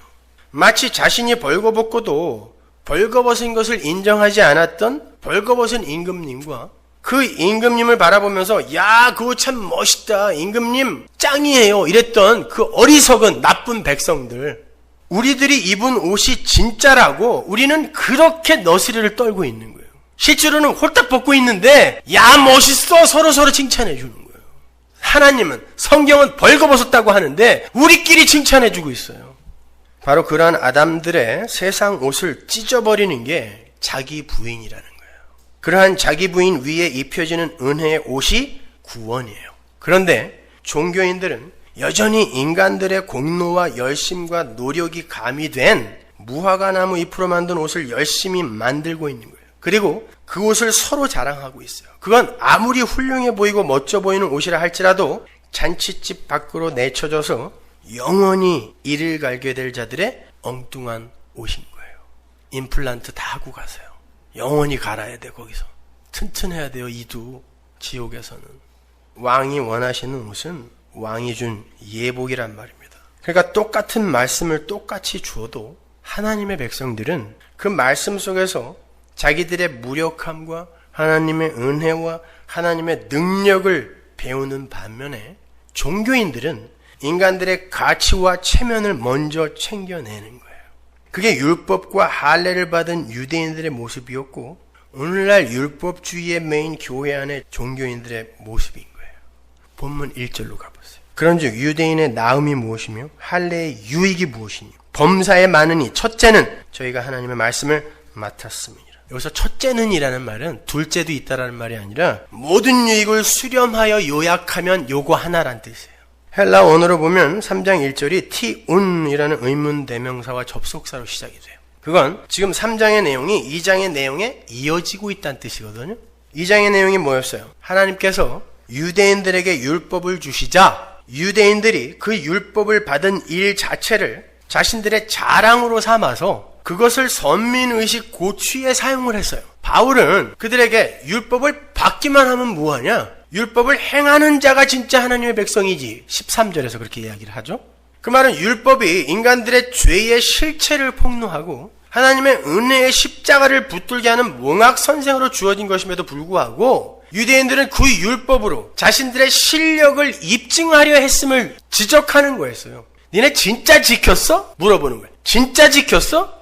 마치 자신이 벌거벗고도 벌거벗은 것을 인정하지 않았던 벌거벗은 임금님과 그 임금님을 바라보면서 야, 그거 참 멋있다, 임금님 짱이에요 이랬던 그 어리석은 나쁜 백성들, 우리들이 입은 옷이 진짜라고 우리는 그렇게 너스리를 떨고 있는 거예요. 실제로는 홀딱 벗고 있는데 야, 멋있어 서로 칭찬해 주는 거예요. 하나님은, 성경은 벌거벗었다고 하는데 우리끼리 칭찬해 주고 있어요. 바로 그러한 아담들의 세상 옷을 찢어버리는 게 자기 부인이라는 거예요. 그러한 자기 부인 위에 입혀지는 은혜의 옷이 구원이에요. 그런데 종교인들은 여전히 인간들의 공로와 열심과 노력이 가미된 무화과 나무 잎으로 만든 옷을 열심히 만들고 있는 거예요. 그리고 그 옷을 서로 자랑하고 있어요. 그건 아무리 훌륭해 보이고 멋져 보이는 옷이라 할지라도 잔칫집 밖으로 내쳐져서 영원히 이를 갈게 될 자들의 엉뚱한 옷인 거예요. 임플란트 다 하고 가세요. 영원히 갈아야 돼. 거기서 튼튼해야 돼요. 이도 지옥에서는. 왕이 원하시는 옷은 왕이 준 예복이란 말입니다. 그러니까 똑같은 말씀을 똑같이 주어도 하나님의 백성들은 그 말씀 속에서 자기들의 무력함과 하나님의 은혜와 하나님의 능력을 배우는 반면에 종교인들은 인간들의 가치와 체면을 먼저 챙겨내는 거예요. 그게 율법과 할례를 받은 유대인들의 모습이었고 오늘날 율법주의에 매인 교회 안의 종교인들의 모습인 거예요. 본문 1절로 가보세요. 그런즉 유대인의 나음이 무엇이며 할례의 유익이 무엇이니 범사에 많으니 첫째는 저희가 하나님의 말씀을 맡았습니다. 여기서 첫째는 이라는 말은 둘째도 있다라는 말이 아니라 모든 유익을 수렴하여 요약하면 요거 하나란 뜻이에요. 헬라 원어로 보면 3장 1절이 티운이라는 의문 대명사와 접속사로 시작이 돼요. 그건 지금 3장의 내용이 2장의 내용에 이어지고 있다는 뜻이거든요. 2장의 내용이 뭐였어요? 하나님께서 유대인들에게 율법을 주시자 유대인들이 그 율법을 받은 일 자체를 자신들의 자랑으로 삼아서 그것을 선민의식 고취에 사용을 했어요. 바울은 그들에게 율법을 받기만 하면 뭐하냐? 율법을 행하는 자가 진짜 하나님의 백성이지. 13절에서 그렇게 이야기를 하죠. 그 말은 율법이 인간들의 죄의 실체를 폭로하고 하나님의 은혜의 십자가를 붙들게 하는 몽학선생으로 주어진 것임에도 불구하고 유대인들은 그 율법으로 자신들의 실력을 입증하려 했음을 지적하는 거였어요. 니네 진짜 지켰어? 물어보는 거예요. 진짜 지켰어?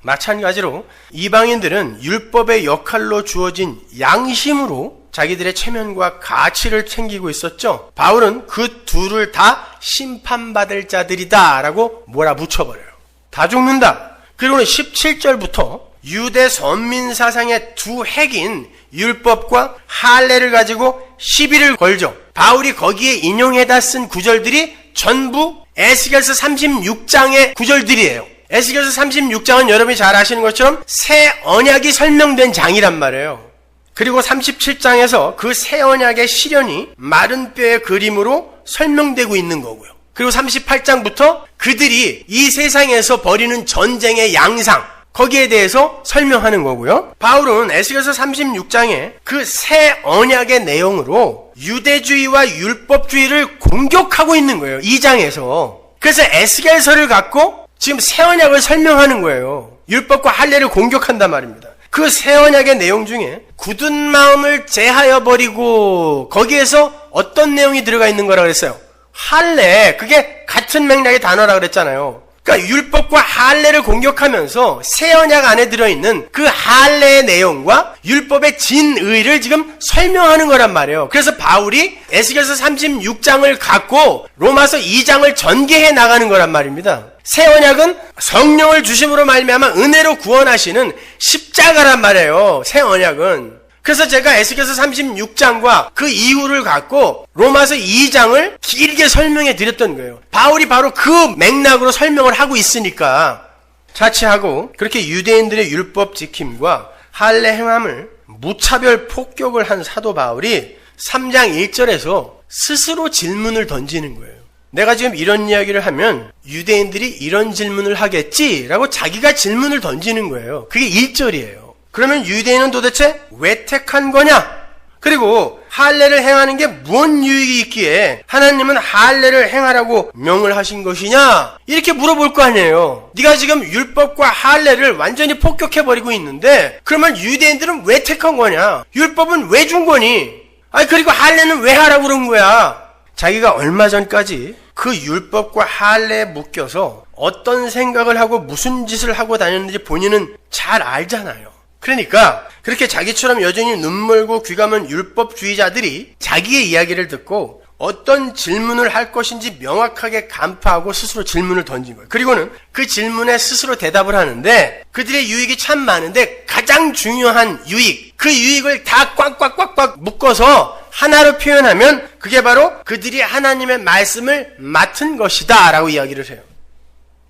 마찬가지로 이방인들은 율법의 역할로 주어진 양심으로 자기들의 체면과 가치를 챙기고 있었죠. 바울은 그 둘을 다 심판받을 자들이다 라고 몰아붙여버려요. 다 죽는다. 그리고는 17절부터 유대 선민 사상의 두 핵인 율법과 할례를 가지고 시비를 걸죠. 바울이 거기에 인용해다 쓴 구절들이 전부 에스겔서 36장의 구절들이에요. 에스겔서 36장은 여러분이 잘 아시는 것처럼 새 언약이 설명된 장이란 말이에요. 그리고 37장에서 그 새 언약의 실현이 마른 뼈의 그림으로 설명되고 있는 거고요. 그리고 38장부터 그들이 이 세상에서 벌이는 전쟁의 양상, 거기에 대해서 설명하는 거고요. 바울은 에스겔서 36장에 그 새 언약의 내용으로 유대주의와 율법주의를 공격하고 있는 거예요. 2장에서. 그래서 에스겔서를 갖고 지금 새 언약을 설명하는 거예요. 율법과 할례를 공격한단 말입니다. 그 새 언약의 내용 중에 굳은 마음을 제하여 버리고 거기에서 어떤 내용이 들어가 있는 거라 그랬어요? 할례. 그게 같은 맥락의 단어라 그랬잖아요. 그러니까 율법과 할례를 공격하면서 새 언약 안에 들어있는 그 할례의 내용과 율법의 진의를 지금 설명하는 거란 말이에요. 그래서 바울이 에스겔서 36장을 갖고 로마서 2장을 전개해 나가는 거란 말입니다. 새 언약은 성령을 주심으로 말미암아 은혜로 구원하시는 십자가란 말이에요. 새 언약은. 그래서 제가 에스겔서 36장과 그 이후를 갖고 로마서 2장을 길게 설명해 드렸던 거예요. 바울이 바로 그 맥락으로 설명을 하고 있으니까 자취하고 그렇게 유대인들의 율법 지킴과 할례 행함을 무차별 폭격을 한 사도 바울이 3장 1절에서 스스로 질문을 던지는 거예요. 내가 지금 이런 이야기를 하면 유대인들이 이런 질문을 하겠지라고 자기가 질문을 던지는 거예요. 그게 1절이에요. 그러면 유대인은 도대체 왜 택한 거냐? 그리고 할례를 행하는 게 무슨 유익이 있기에 하나님은 할례를 행하라고 명을 하신 것이냐? 이렇게 물어볼 거 아니에요. 네가 지금 율법과 할례를 완전히 폭격해버리고 있는데 그러면 유대인들은 왜 택한 거냐? 율법은 왜 준 거니? 아니 그리고 할례는 왜 하라고 그런 거야? 자기가 얼마 전까지 그 율법과 할례에 묶여서 어떤 생각을 하고 무슨 짓을 하고 다녔는지 본인은 잘 알잖아요. 그러니까 그렇게 자기처럼 여전히 눈멀고 귀감은 율법주의자들이 자기의 이야기를 듣고 어떤 질문을 할 것인지 명확하게 간파하고 스스로 질문을 던진 거예요. 그리고는 그 질문에 스스로 대답을 하는데 그들의 유익이 참 많은데 가장 중요한 유익, 그 유익을 다 꽉꽉꽉꽉 묶어서 하나로 표현하면 그게 바로 그들이 하나님의 말씀을 맡은 것이다 라고 이야기를 해요.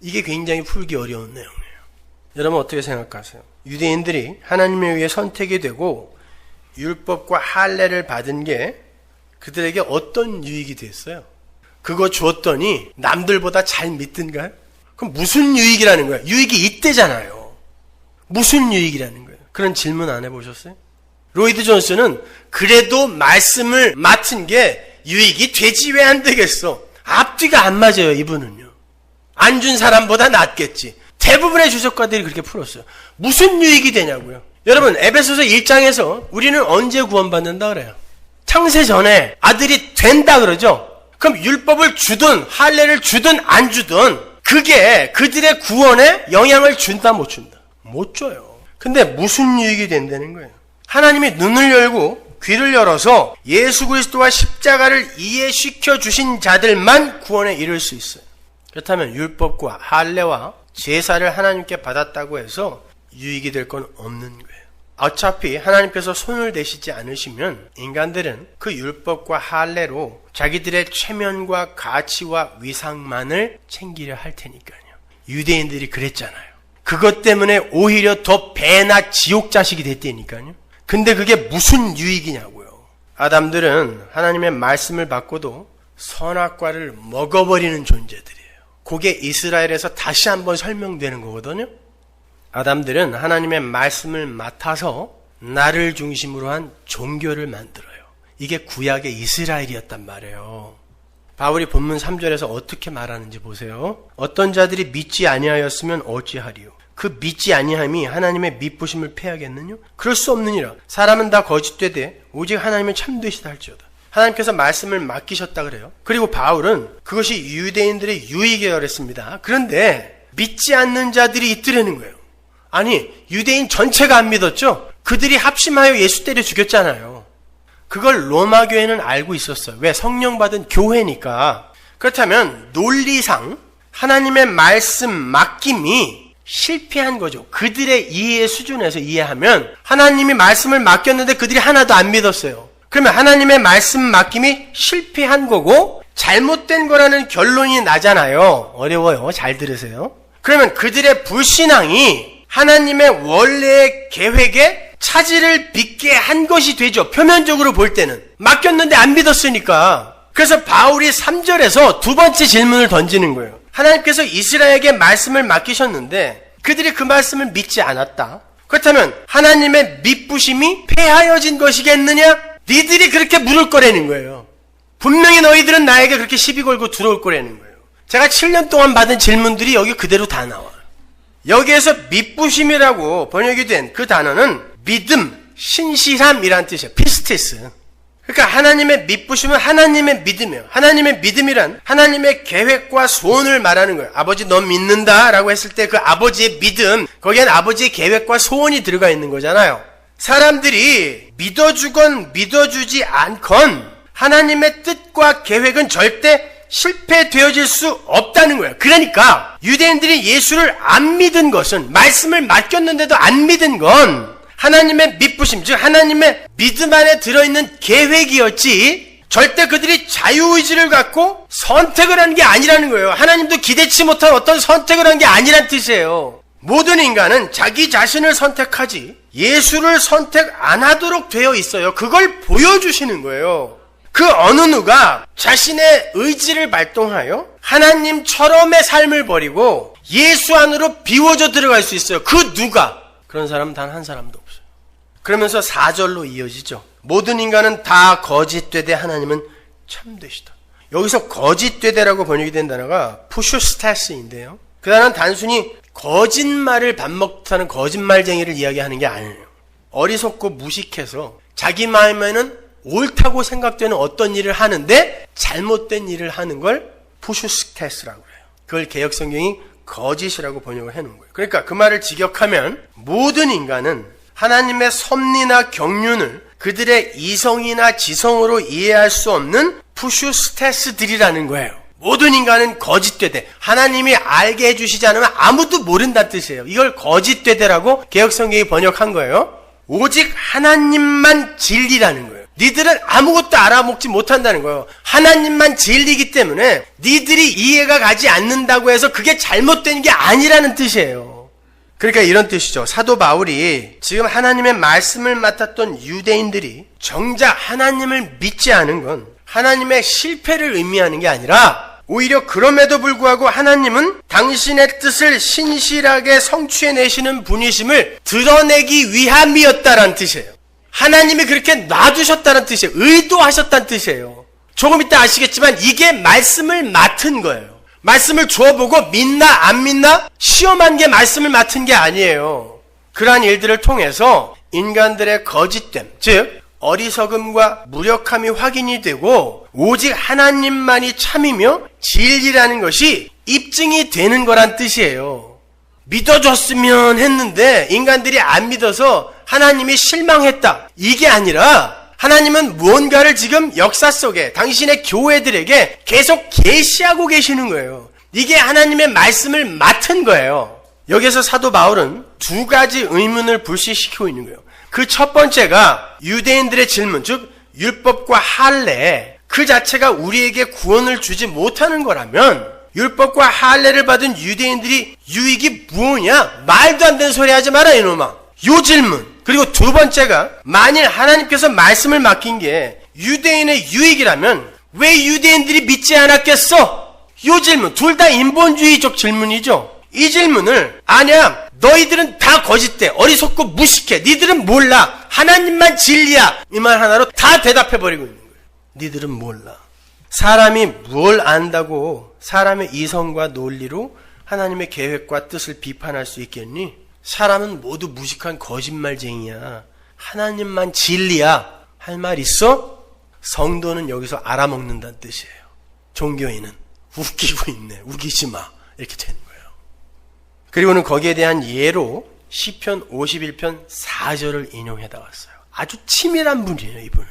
이게 굉장히 풀기 어려운 내용이에요. 여러분 어떻게 생각하세요? 유대인들이 하나님에 의해 선택이 되고 율법과 할례를 받은 게 그들에게 어떤 유익이 됐어요? 그거 주었더니 남들보다 잘 믿든가요? 그럼 무슨 유익이라는 거야? 유익이 있대잖아요. 무슨 유익이라는 거예요? 그런 질문 안 해보셨어요? 로이드 존스는 그래도 말씀을 맡은 게 유익이 되지 왜 안 되겠어? 앞뒤가 안 맞아요. 이분은요. 안 준 사람보다 낫겠지. 대부분의 주석가들이 그렇게 풀었어요. 무슨 유익이 되냐고요. 여러분 에베소서 1장에서 우리는 언제 구원받는다 그래요? 창세 전에 아들이 된다 그러죠. 그럼 율법을 주든 할례를 주든 안 주든 그게 그들의 구원에 영향을 준다 못 준다? 못 줘요. 근데 무슨 유익이 된다는 거예요? 하나님이 눈을 열고 귀를 열어서 예수 그리스도와 십자가를 이해시켜 주신 자들만 구원에 이를 수 있어요. 그렇다면 율법과 할례와 제사를 하나님께 받았다고 해서 유익이 될 건 없는 거예요. 어차피 하나님께서 손을 대시지 않으시면 인간들은 그 율법과 할례로 자기들의 체면과 가치와 위상만을 챙기려 할 테니까요. 유대인들이 그랬잖아요. 그것 때문에 오히려 더 배나 지옥 자식이 됐다니까요. 근데 그게 무슨 유익이냐고요. 아담들은 하나님의 말씀을 받고도 선악과를 먹어버리는 존재들이에요. 그게 이스라엘에서 다시 한번 설명되는 거거든요. 아담들은 하나님의 말씀을 맡아서 나를 중심으로 한 종교를 만들어요. 이게 구약의 이스라엘이었단 말이에요. 바울이 본문 3절에서 어떻게 말하는지 보세요. 어떤 자들이 믿지 아니하였으면 어찌하리요? 그 믿지 아니함이 하나님의 미쁘심을 패하겠느냐? 그럴 수 없느니라. 사람은 다 거짓되되 오직 하나님은 참되시다 할지어다. 하나님께서 말씀을 맡기셨다 그래요. 그리고 바울은 그것이 유대인들의 유익이라 그랬습니다. 그런데 믿지 않는 자들이 있더라는 거예요. 아니 유대인 전체가 안 믿었죠? 그들이 합심하여 예수 때려 죽였잖아요. 그걸 로마 교회는 알고 있었어요. 왜? 성령 받은 교회니까. 그렇다면 논리상 하나님의 말씀 맡김이 실패한 거죠. 그들의 이해의 수준에서 이해하면 하나님이 말씀을 맡겼는데 그들이 하나도 안 믿었어요. 그러면 하나님의 말씀 맡김이 실패한 거고 잘못된 거라는 결론이 나잖아요. 어려워요. 잘 들으세요. 그러면 그들의 불신앙이 하나님의 원래의 계획에 차질을 빚게 한 것이 되죠. 표면적으로 볼 때는. 맡겼는데 안 믿었으니까. 그래서 바울이 3절에서 두 번째 질문을 던지는 거예요. 하나님께서 이스라엘에게 말씀을 맡기셨는데 그들이 그 말씀을 믿지 않았다. 그렇다면 하나님의 미쁘심이 패하여진 것이겠느냐? 니들이 그렇게 물을 거라는 거예요. 분명히 너희들은 나에게 그렇게 시비 걸고 들어올 거라는 거예요. 제가 7년 동안 받은 질문들이 여기 그대로 다 나와요. 여기에서 미쁘심이라고 번역이 된 그 단어는 믿음, 신실함이란 뜻이에요. 피스테스. 그러니까 하나님의 미쁘심은 하나님의 믿음이에요. 하나님의 믿음이란 하나님의 계획과 소원을 말하는 거예요. 아버지 너 믿는다 라고 했을 때 그 아버지의 믿음, 거기엔 아버지의 계획과 소원이 들어가 있는 거잖아요. 사람들이 믿어주건 믿어주지 않건 하나님의 뜻과 계획은 절대 실패되어질 수 없다는 거예요. 그러니까 유대인들이 예수를 안 믿은 것은, 말씀을 맡겼는데도 안 믿은 건 하나님의 미쁘심, 즉 하나님의 믿음 안에 들어있는 계획이었지 절대 그들이 자유의지를 갖고 선택을 한 게 아니라는 거예요. 하나님도 기대치 못한 어떤 선택을 한 게 아니란 뜻이에요. 모든 인간은 자기 자신을 선택하지 예수를 선택 안 하도록 되어 있어요. 그걸 보여주시는 거예요. 그 어느 누가 자신의 의지를 발동하여 하나님처럼의 삶을 버리고 예수 안으로 비워져 들어갈 수 있어요. 그 누가? 그런 사람은 단 한 사람도 없어요. 그러면서 4절로 이어지죠. 모든 인간은 다 거짓되되 하나님은 참되시다. 여기서 거짓되되라고 번역이 된 단어가 푸슈스타스인데요. 그 단어는 단순히 거짓말을 밥 먹다는 거짓말쟁이를 이야기하는 게 아니에요. 어리석고 무식해서 자기 마음에는 옳다고 생각되는 어떤 일을 하는데 잘못된 일을 하는 걸 푸슈스테스라고 해요. 그걸 개역성경이 거짓이라고 번역을 해놓은 거예요. 그러니까 그 말을 직역하면 모든 인간은 하나님의 섭리나 경륜을 그들의 이성이나 지성으로 이해할 수 없는 푸슈스테스들이라는 거예요. 모든 인간은 거짓되되, 하나님이 알게 해주시지 않으면 아무도 모른다는 뜻이에요. 이걸 거짓되되라고 개역성경이 번역한 거예요. 오직 하나님만 진리라는 거예요. 니들은 아무것도 알아먹지 못한다는 거예요. 하나님만 진리이기 때문에 니들이 이해가 가지 않는다고 해서 그게 잘못된 게 아니라는 뜻이에요. 그러니까 이런 뜻이죠. 사도 바울이 지금 하나님의 말씀을 맡았던 유대인들이 정작 하나님을 믿지 않은 건 하나님의 실패를 의미하는 게 아니라 오히려 그럼에도 불구하고 하나님은 당신의 뜻을 신실하게 성취해내시는 분이심을 드러내기 위함이었다라는 뜻이에요. 하나님이 그렇게 놔두셨다는 뜻이에요. 의도하셨다는 뜻이에요. 조금 이따 아시겠지만 이게 말씀을 맡은 거예요. 말씀을 주어보고 믿나 안 믿나 시험한 게 말씀을 맡은 게 아니에요. 그러한 일들을 통해서 인간들의 거짓됨, 즉 어리석음과 무력함이 확인이 되고 오직 하나님만이 참이며 진리라는 것이 입증이 되는 거란 뜻이에요. 믿어줬으면 했는데 인간들이 안 믿어서 하나님이 실망했다. 이게 아니라 하나님은 무언가를 지금 역사 속에 당신의 교회들에게 계속 계시하고 계시는 거예요. 이게 하나님의 말씀을 맡은 거예요. 여기서 사도 바울은 두 가지 의문을 불시시키고 있는 거예요. 그 첫 번째가 유대인들의 질문, 즉 율법과 할례 그 자체가 우리에게 구원을 주지 못하는 거라면 율법과 할례를 받은 유대인들이 유익이 뭐냐? 말도 안 되는 소리 하지 마라 이놈아. 요 질문. 그리고 두 번째가 만일 하나님께서 말씀을 맡긴 게 유대인의 유익이라면 왜 유대인들이 믿지 않았겠어? 요 질문. 둘 다 인본주의적 질문이죠. 이 질문을 아니야 너희들은 다 거짓돼 어리석고 무식해 니들은 몰라 하나님만 진리야 이 말 하나로 다 대답해버리고 있는 거예요. 니들은 몰라. 사람이 뭘 안다고 사람의 이성과 논리로 하나님의 계획과 뜻을 비판할 수 있겠니? 사람은 모두 무식한 거짓말쟁이야. 하나님만 진리야. 할 말 있어? 성도는 여기서 알아먹는다는 뜻이에요. 종교인은 웃기고 있네. 우기지 마. 이렇게 되는 거예요. 그리고는 거기에 대한 예로 시편 51편 4절을 인용해다 왔어요. 아주 치밀한 분이에요. 이분은요.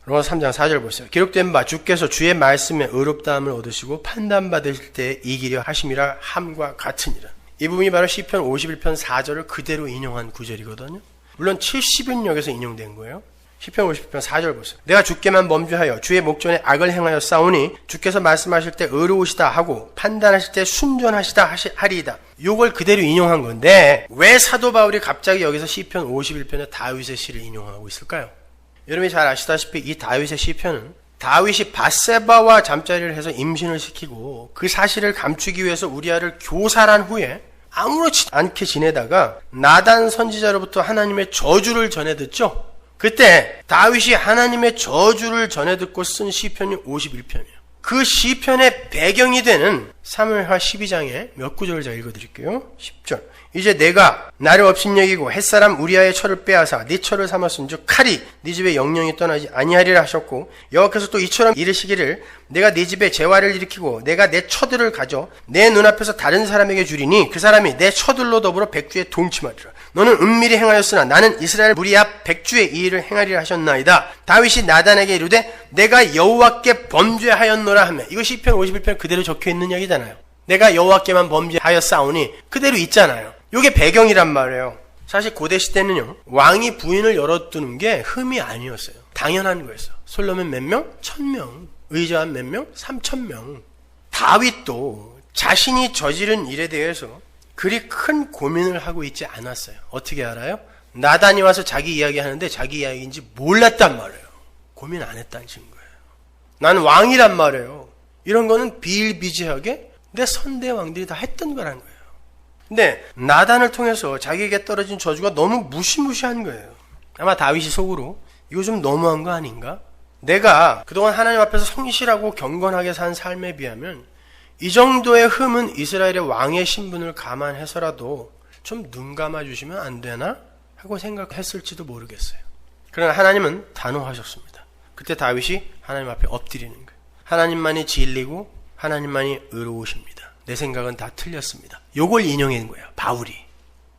로마서 3장 4절 보세요. 기록된 바 주께서 주의 말씀에 의롭다함을 얻으시고 판단받으실 때 이기려 하심이라 함과 같으니라. 이 부분이 바로 시편 51편 4절을 그대로 인용한 구절이거든요. 물론 70인역에서 인용된 거예요. 시편 50편 4절 보세요. 내가 주께만 범죄하여 주의 목전에 악을 행하여 싸우니 주께서 말씀하실 때 의로우시다 하고 판단하실 때 순전하시다 하리이다. 요걸 그대로 인용한 건데 왜 사도 바울이 갑자기 여기서 시편 51편에 다윗의 시를 인용하고 있을까요? 여러분이 잘 아시다시피 이 다윗의 시편은 다윗이 밧세바와 잠자리를 해서 임신을 시키고 그 사실을 감추기 위해서 우리아를 교살한 후에 아무렇지 않게 지내다가 나단 선지자로부터 하나님의 저주를 전해 듣죠. 그때 다윗이 하나님의 저주를 전해 듣고 쓴 시편이 51편이에요. 그 시편의 배경이 되는 사무엘하 12장의 몇 구절을 제가 읽어드릴게요. 10절. 이제 내가 나를 업신여기고 햇사람 우리아의 철을 빼앗아 네 철을 삼았은즉 칼이 네 집에 영영이 떠나지 아니하리라 하셨고 여호와께서 또 이처럼 이르시기를 내가 네 집에 재화를 일으키고 내가 내 처들을 가져 내 눈앞에서 다른 사람에게 주리니 그 사람이 내 처들로 더불어 백주에 동침하리라. 너는 은밀히 행하였으나 나는 이스라엘 무리 앞 백주의 이 일을 행하리라 하셨나이다. 다윗이 나단에게 이르되 내가 여호와께 범죄하였노라 하며 이거 시편 51편 그대로 적혀있는 이야기잖아요. 내가 여호와께만 범죄하였사오니 그대로 있잖아요. 이게 배경이란 말이에요. 사실 고대 시대는요 왕이 부인을 열어두는 게 흠이 아니었어요. 당연한 거였어요. 솔로몬 몇 명? 1000명. 의자한 몇 명? 3000명. 다윗도 자신이 저지른 일에 대해서 그리 큰 고민을 하고 있지 않았어요. 어떻게 알아요? 나단이 와서 자기 이야기 하는데 자기 이야기인지 몰랐단 말이에요. 고민 안 했다는 증거예요. 난 왕이란 말이에요. 이런 거는 비일비재하게 내 선대 왕들이 다 했던 거란 거예요. 근데 나단을 통해서 자기에게 떨어진 저주가 너무 무시무시한 거예요. 아마 다윗이 속으로 이거 좀 너무한 거 아닌가? 내가 그동안 하나님 앞에서 성실하고 경건하게 산 삶에 비하면 이 정도의 흠은 이스라엘의 왕의 신분을 감안해서라도 좀 눈 감아주시면 안 되나? 하고 생각했을지도 모르겠어요. 그러나 하나님은 단호하셨습니다. 그때 다윗이 하나님 앞에 엎드리는 거예요. 하나님만이 진리고 하나님만이 의로우십니다. 내 생각은 다 틀렸습니다. 요걸 인용한 거예요. 바울이.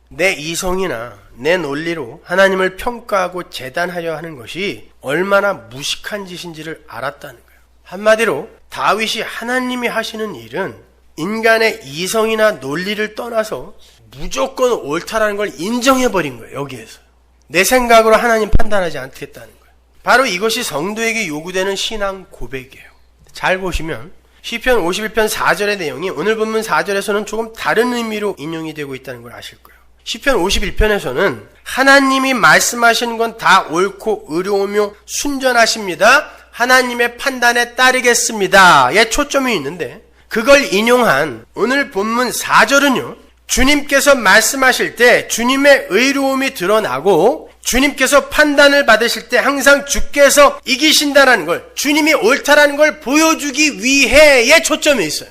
내 이성이나 내 논리로 하나님을 평가하고 재단하려 하는 것이 얼마나 무식한 짓인지를 알았다는 거예요. 한마디로 다윗이 하나님이 하시는 일은 인간의 이성이나 논리를 떠나서 무조건 옳다라는 걸 인정해버린 거예요. 여기에서. 내 생각으로 하나님 판단하지 않겠다는 거예요. 바로 이것이 성도에게 요구되는 신앙 고백이에요. 잘 보시면 시편 51편 4절의 내용이 오늘 본문 4절에서는 조금 다른 의미로 인용이 되고 있다는 걸 아실 거예요. 시편 51편에서는 하나님이 말씀하시는 건 다 옳고 의로우며 순전하십니다. 하나님의 판단에 따르겠습니다에 초점이 있는데, 그걸 인용한 오늘 본문 4절은요, 주님께서 말씀하실 때 주님의 의로움이 드러나고 주님께서 판단을 받으실 때 항상 주께서 이기신다는 걸, 주님이 옳다라는 걸 보여주기 위해의 초점이 있어요.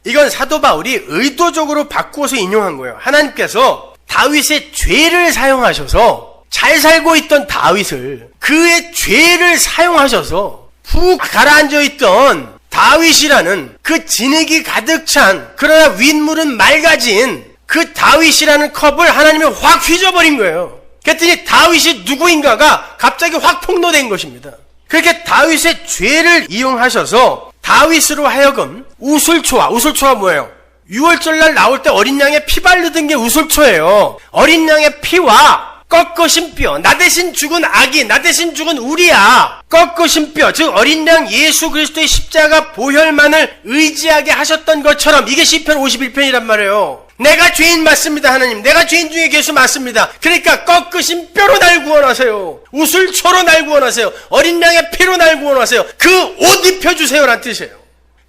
이건 사도 바울이 의도적으로 바꾸어서 인용한 거예요. 하나님께서 다윗의 죄를 사용하셔서 잘 살고 있던 다윗을, 그의 죄를 사용하셔서 푹 가라앉아 있던 다윗이라는 그 진흙이 가득 찬, 그러나 윗물은 맑아진 그 다윗이라는 컵을 하나님이 확 휘저버린 거예요. 그랬더니 다윗이 누구인가가 갑자기 확 폭로된 것입니다. 그렇게 다윗의 죄를 이용하셔서 다윗으로 하여금 우슬초가 뭐예요? 6월절날 나올 때 어린 양의 피 바르던 게 우슬초예요. 어린 양의 피와 꺾으신 뼈, 나 대신 죽은 아기, 나 대신 죽은 우리야, 꺾으신 뼈, 즉 어린 양 예수 그리스도의 십자가 보혈만을 의지하게 하셨던 것처럼, 이게 시편 51편이란 말이에요. 내가 죄인 맞습니다, 하나님. 내가 죄인 중에 계수 맞습니다. 그러니까 꺾으신 뼈로 날 구원하세요. 우슬초로 날 구원하세요. 어린 양의 피로 날 구원하세요. 그 옷 입혀주세요라는 뜻이에요.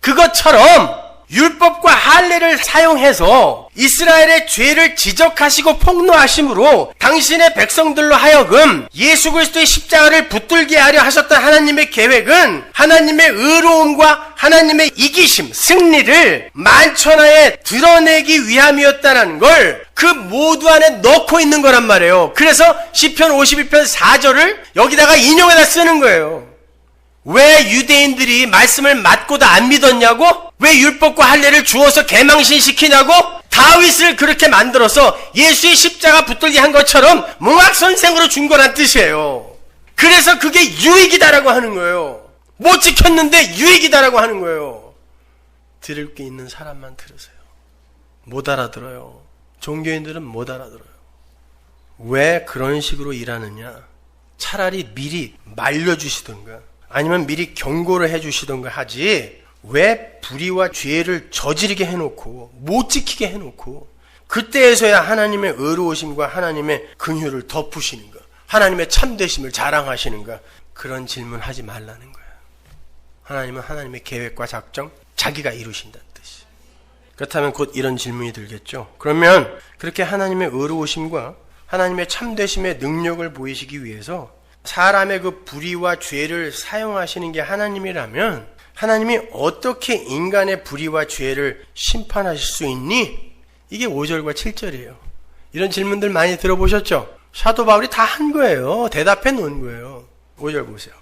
그것처럼 율법과 할례를 사용해서 이스라엘의 죄를 지적하시고 폭로하심으로 당신의 백성들로 하여금 예수 그리스도의 십자가를 붙들게 하려 하셨던 하나님의 계획은 하나님의 의로움과 하나님의 이기심, 승리를 만천하에 드러내기 위함이었다는 걸 그 모두 안에 넣고 있는 거란 말이에요. 그래서 시편 51편 4절을 여기다가 인용해다 쓰는 거예요. 왜 유대인들이 말씀을 맞고도 안 믿었냐고? 왜 율법과 할례를 주어서 개망신시키냐고? 다윗을 그렇게 만들어서 예수의 십자가 붙들게 한 것처럼 몽학선생으로 준 거란 뜻이에요. 그래서 그게 유익이다라고 하는 거예요. 못 지켰는데 유익이다라고 하는 거예요. 들을 게 있는 사람만 들으세요. 못 알아들어요. 종교인들은 못 알아들어요. 왜 그런 식으로 일하느냐? 차라리 미리 말려주시던가 아니면 미리 경고를 해주시던가 하지, 왜 불의와 죄를 저지르게 해놓고 못 지키게 해놓고 그때에서야 하나님의 의로우심과 하나님의 긍휼을 덮으시는가, 하나님의 참되심을 자랑하시는가, 그런 질문 하지 말라는 거예요. 하나님은 하나님의 계획과 작정, 자기가 이루신다는 뜻이. 그렇다면 곧 이런 질문이 들겠죠. 그러면 그렇게 하나님의 의로우심과 하나님의 참되심의 능력을 보이시기 위해서 사람의 그 불의와 죄를 사용하시는 게 하나님이라면 하나님이 어떻게 인간의 불의와 죄를 심판하실 수 있니? 이게 5절과 7절이에요. 이런 질문들 많이 들어보셨죠? 사도 바울이 다 한 거예요. 대답해 놓은 거예요. 5절 보세요.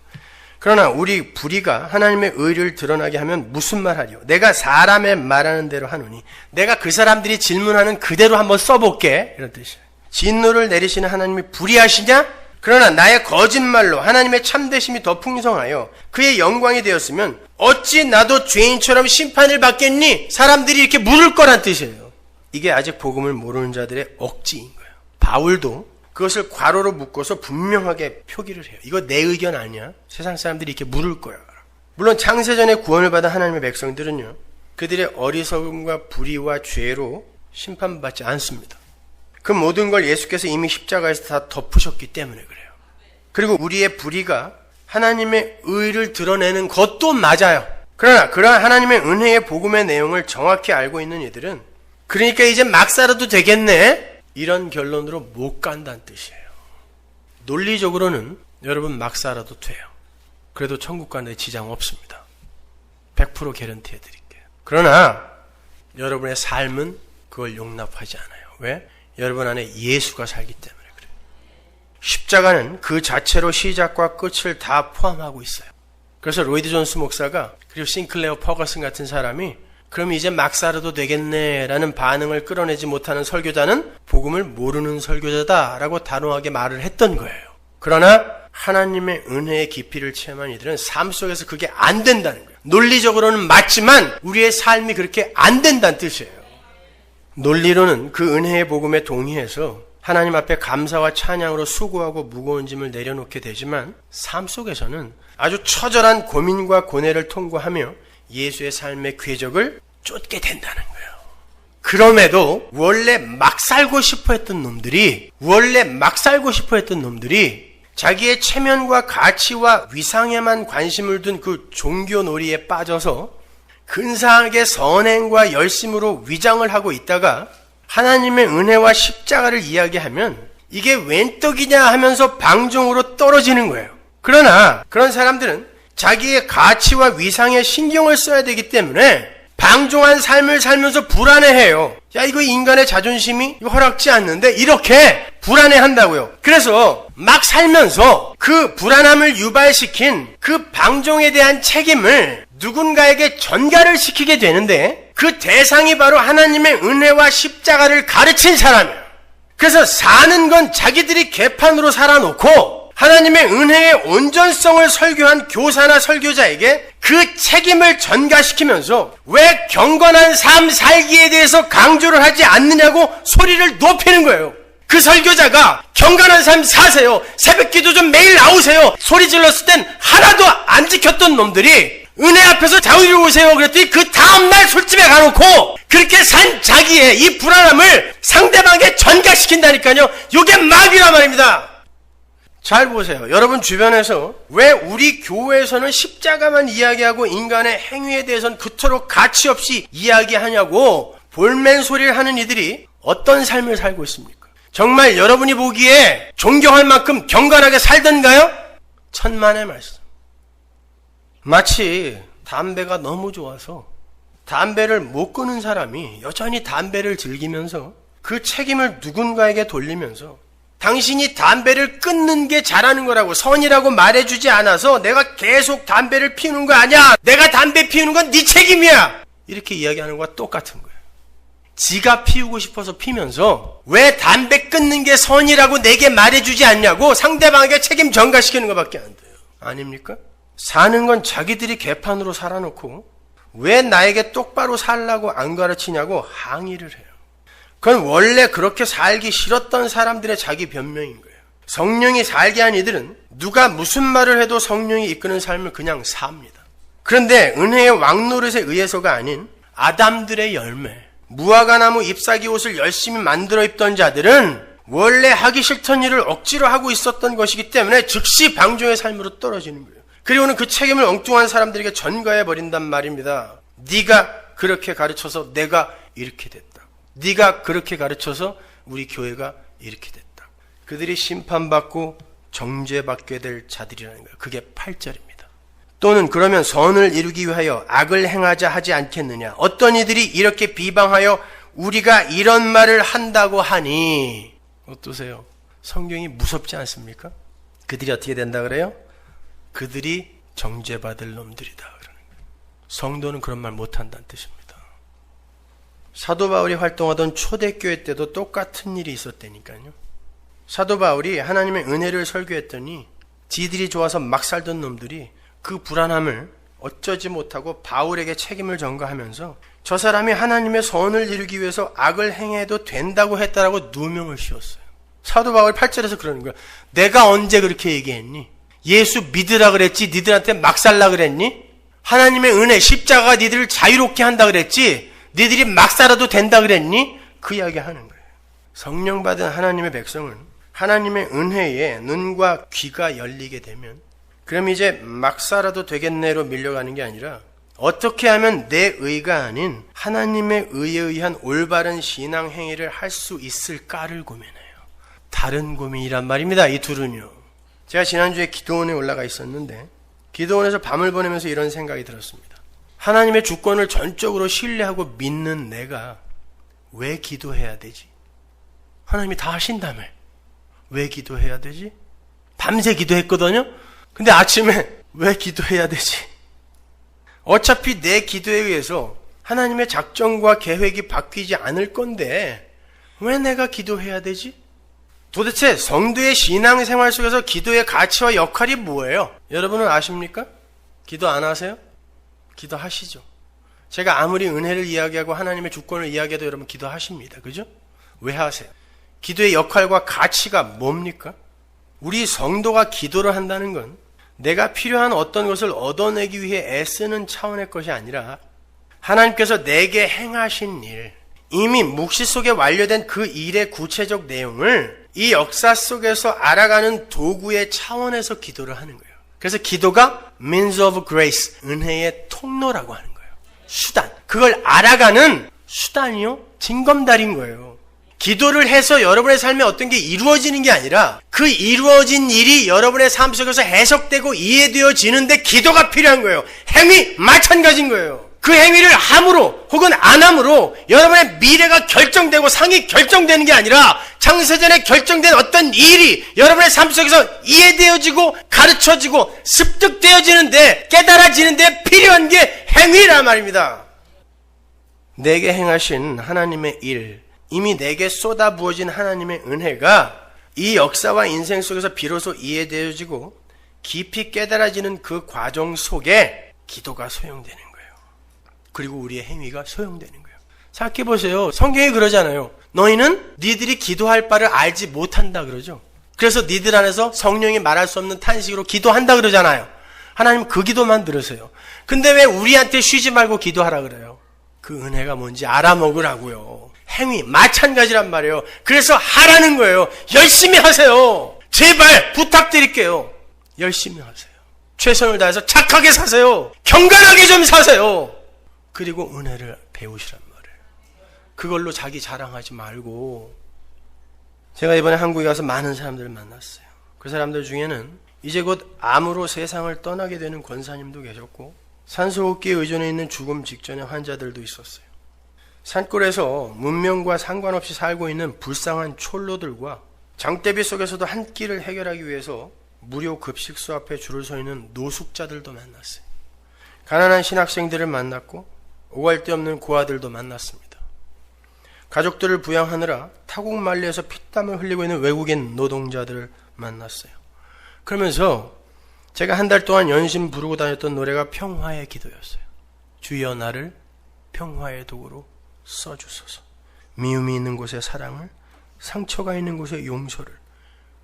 그러나 우리 불의가 하나님의 의를 드러나게 하면 무슨 말 하리요? 내가 사람의 말하는 대로 하노니. 내가 그 사람들이 질문하는 그대로 한번 써볼게. 이런 뜻이에요. 진노를 내리시는 하나님이 불의하시냐? 그러나 나의 거짓말로 하나님의 참되심이 더 풍성하여 그의 영광이 되었으면 어찌 나도 죄인처럼 심판을 받겠니? 사람들이 이렇게 물을 거란 뜻이에요. 이게 아직 복음을 모르는 자들의 억지인 거예요. 바울도 그것을 괄호로 묶어서 분명하게 표기를 해요. 이거 내 의견 아니야. 세상 사람들이 이렇게 물을 거야. 물론 창세전에 구원을 받은 하나님의 백성들은요, 그들의 어리석음과 불의와 죄로 심판받지 않습니다. 그 모든 걸 예수께서 이미 십자가에서 다 덮으셨기 때문에 그래요. 그리고 우리의 불의가 하나님의 의를 드러내는 것도 맞아요. 그러나 그러한 하나님의 은혜의 복음의 내용을 정확히 알고 있는 이들은 그러니까 이제 막 살아도 되겠네, 이런 결론으로 못 간다는 뜻이에요. 논리적으로는 여러분 막 살아도 돼요. 그래도 천국 가는 데 지장 없습니다. 100% 개런티 해드릴게요. 그러나 여러분의 삶은 그걸 용납하지 않아요. 왜? 여러분 안에 예수가 살기 때문에 그래요. 십자가는 그 자체로 시작과 끝을 다 포함하고 있어요. 그래서 로이드 존스 목사가, 그리고 싱클레어 퍼거슨 같은 사람이 그럼 이제 막 살아도 되겠네 라는 반응을 끌어내지 못하는 설교자는 복음을 모르는 설교자다라고 단호하게 말을 했던 거예요. 그러나 하나님의 은혜의 깊이를 체험한 이들은 삶 속에서 그게 안 된다는 거예요. 논리적으로는 맞지만 우리의 삶이 그렇게 안 된다는 뜻이에요. 논리로는 그 은혜의 복음에 동의해서 하나님 앞에 감사와 찬양으로 수고하고 무거운 짐을 내려놓게 되지만 삶 속에서는 아주 처절한 고민과 고뇌를 통과하며 예수의 삶의 궤적을 쫓게 된다는 거예요. 그럼에도 원래 막 살고 싶어 했던 놈들이 자기의 체면과 가치와 위상에만 관심을 둔 그 종교놀이에 빠져서 근사하게 선행과 열심으로 위장을 하고 있다가 하나님의 은혜와 십자가를 이야기하면 이게 웬 떡이냐 하면서 방종으로 떨어지는 거예요. 그러나 그런 사람들은 자기의 가치와 위상에 신경을 써야 되기 때문에 방종한 삶을 살면서 불안해해요. 야, 이거 인간의 자존심이 이거 허락지 않는데 이렇게 불안해한다고요. 그래서 막 살면서 그 불안함을 유발시킨 그 방종에 대한 책임을 누군가에게 전가를 시키게 되는데 그 대상이 바로 하나님의 은혜와 십자가를 가르친 사람이에요. 그래서 사는 건 자기들이 개판으로 살아놓고 하나님의 은혜의 온전성을 설교한 교사나 설교자에게 그 책임을 전가시키면서 왜 경건한 삶 살기에 대해서 강조를 하지 않느냐고 소리를 높이는 거예요. 그 설교자가 경건한 삶 사세요. 새벽기도 좀 매일 나오세요. 소리 질렀을 땐 하나도 안 지켰던 놈들이 은혜 앞에서 자유로우세요 그랬더니 그 다음날 술집에 가놓고 그렇게 산 자기의 이 불안함을 상대방에게 전가시킨다니까요. 이게 마귀란 말입니다. 잘 보세요. 여러분 주변에서 왜 우리 교회에서는 십자가만 이야기하고 인간의 행위에 대해서는 그토록 가치 없이 이야기하냐고 볼멘 소리를 하는 이들이 어떤 삶을 살고 있습니까? 정말 여러분이 보기에 존경할 만큼 경건하게 살던가요? 천만의 말씀. 마치 담배가 너무 좋아서 담배를 못 끊는 사람이 여전히 담배를 즐기면서 그 책임을 누군가에게 돌리면서 당신이 담배를 끊는 게 잘하는 거라고 선이라고 말해주지 않아서 내가 계속 담배를 피우는 거 아니야. 내가 담배 피우는 건 네 책임이야. 이렇게 이야기하는 거와 똑같은 거예요. 지가 피우고 싶어서 피면서 왜 담배 끊는 게 선이라고 내게 말해주지 않냐고 상대방에게 책임 전가시키는 것밖에 안 돼요. 아닙니까? 사는 건 자기들이 개판으로 살아놓고 왜 나에게 똑바로 살라고 안 가르치냐고 항의를 해요. 그건 원래 그렇게 살기 싫었던 사람들의 자기 변명인 거예요. 성령이 살게 한 이들은 누가 무슨 말을 해도 성령이 이끄는 삶을 그냥 삽니다. 그런데 은혜의 왕노릇에 의해서가 아닌 아담들의 열매, 무화과나무 잎사귀 옷을 열심히 만들어 입던 자들은 원래 하기 싫던 일을 억지로 하고 있었던 것이기 때문에 즉시 방종의 삶으로 떨어지는 거예요. 그리고는 그 책임을 엉뚱한 사람들에게 전가해 버린단 말입니다. 네가 그렇게 가르쳐서 내가 이렇게 됐다. 네가 그렇게 가르쳐서 우리 교회가 이렇게 됐다. 그들이 심판받고 정죄받게 될 자들이라는 거예요. 그게 8절입니다. 또는 그러면 선을 이루기 위하여 악을 행하자 하지 않겠느냐. 어떤 이들이 이렇게 비방하여 우리가 이런 말을 한다고 하니 어떠세요? 성경이 무섭지 않습니까? 그들이 어떻게 된다 그래요? 그들이 정죄받을 놈들이다 그러는 거예요. 성도는 그런 말 못한다는 뜻입니다. 사도 바울이 활동하던 초대교회 때도 똑같은 일이 있었다니까요. 사도 바울이 하나님의 은혜를 설교했더니 지들이 좋아서 막 살던 놈들이 그 불안함을 어쩌지 못하고 바울에게 책임을 전가하면서 저 사람이 하나님의 선을 이루기 위해서 악을 행해도 된다고 했다라고 누명을 씌웠어요. 사도 바울 8절에서 그러는 거야. 내가 언제 그렇게 얘기했니? 예수 믿으라 그랬지 니들한테 막 살라 그랬니? 하나님의 은혜 십자가가 니들을 자유롭게 한다 그랬지 니들이 막 살아도 된다 그랬니? 그 이야기 하는 거예요. 성령 받은 하나님의 백성은 하나님의 은혜에 눈과 귀가 열리게 되면 그럼 이제 막 살아도 되겠네로 밀려가는 게 아니라 어떻게 하면 내 의가 아닌 하나님의 의에 의한 올바른 신앙 행위를 할 수 있을까를 고민해요. 다른 고민이란 말입니다. 이 둘은요. 제가 지난주에 기도원에 올라가 있었는데 기도원에서 밤을 보내면서 이런 생각이 들었습니다. 하나님의 주권을 전적으로 신뢰하고 믿는 내가 왜 기도해야 되지? 하나님이 다 하신다며 왜 기도해야 되지? 밤새 기도했거든요. 근데 아침에 왜 기도해야 되지? 어차피 내 기도에 의해서 하나님의 작정과 계획이 바뀌지 않을 건데 왜 내가 기도해야 되지? 도대체 성도의 신앙생활 속에서 기도의 가치와 역할이 뭐예요? 여러분은 아십니까? 기도 안 하세요? 기도하시죠. 제가 아무리 은혜를 이야기하고 하나님의 주권을 이야기해도 여러분 기도하십니다. 그죠? 왜 하세요? 기도의 역할과 가치가 뭡니까? 우리 성도가 기도를 한다는 건 내가 필요한 어떤 것을 얻어내기 위해 애쓰는 차원의 것이 아니라 하나님께서 내게 행하신 일, 이미 묵시 속에 완료된 그 일의 구체적 내용을 이 역사 속에서 알아가는 도구의 차원에서 기도를 하는 거예요. 그래서 기도가 means of grace, 은혜의 통로라고 하는 거예요. 수단. 그걸 알아가는 수단이요? 징검다리인 거예요. 기도를 해서 여러분의 삶에 어떤 게 이루어지는 게 아니라 그 이루어진 일이 여러분의 삶 속에서 해석되고 이해되어지는데 기도가 필요한 거예요. 행위 마찬가지인 거예요. 그 행위를 함으로 혹은 안 함으로 여러분의 미래가 결정되고 상이 결정되는 게 아니라 창세전에 결정된 어떤 일이 여러분의 삶 속에서 이해되어지고 가르쳐지고 습득되어지는데 깨달아지는데 필요한 게 행위란 말입니다. 내게 행하신 하나님의 일, 이미 내게 쏟아 부어진 하나님의 은혜가 이 역사와 인생 속에서 비로소 이해되어지고 깊이 깨달아지는 그 과정 속에 기도가 소용되는 거예요. 그리고 우리의 행위가 소용되는 거예요. 생각해보세요. 성경이 그러잖아요. 너희는 니들이 기도할 바를 알지 못한다 그러죠. 그래서 니들 안에서 성령이 말할 수 없는 탄식으로 기도한다 그러잖아요. 하나님 그 기도만 들으세요. 근데 왜 우리한테 쉬지 말고 기도하라 그래요? 그 은혜가 뭔지 알아먹으라고요. 행위 마찬가지란 말이에요. 그래서 하라는 거예요. 열심히 하세요. 제발 부탁드릴게요. 열심히 하세요. 최선을 다해서 착하게 사세요. 경건하게 좀 사세요. 그리고 은혜를 배우시란 말이에요. 그걸로 자기 자랑하지 말고. 제가 이번에 한국에 가서 많은 사람들을 만났어요. 그 사람들 중에는 이제 곧 암으로 세상을 떠나게 되는 권사님도 계셨고 산소호흡기에 의존해 있는 죽음 직전의 환자들도 있었어요. 산골에서 문명과 상관없이 살고 있는 불쌍한 촐로들과 장대비 속에서도 한 끼를 해결하기 위해서 무료 급식소 앞에 줄을 서 있는 노숙자들도 만났어요. 가난한 신학생들을 만났고 오갈 데 없는 고아들도 만났습니다. 가족들을 부양하느라 타국만리에서 피땀을 흘리고 있는 외국인 노동자들을 만났어요. 그러면서 제가 한 달 동안 연신 부르고 다녔던 노래가 평화의 기도였어요. 주여 나를 평화의 도구로 써주소서. 미움이 있는 곳에 사랑을, 상처가 있는 곳에 용서를,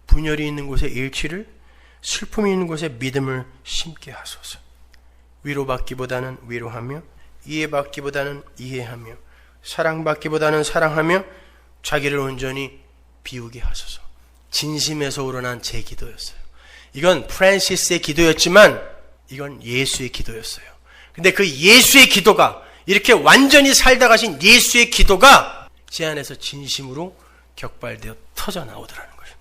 분열이 있는 곳에 일치를, 슬픔이 있는 곳에 믿음을 심게 하소서. 위로받기보다는 위로하며 이해받기보다는 이해하며 사랑받기보다는 사랑하며 자기를 온전히 비우게 하소서. 진심에서 우러난 제 기도였어요. 이건 프란시스의 기도였지만 이건 예수의 기도였어요. 근데 그 예수의 기도가 이렇게 완전히 살다 가신 예수의 기도가 제 안에서 진심으로 격발되어 터져 나오더라는 것입니다.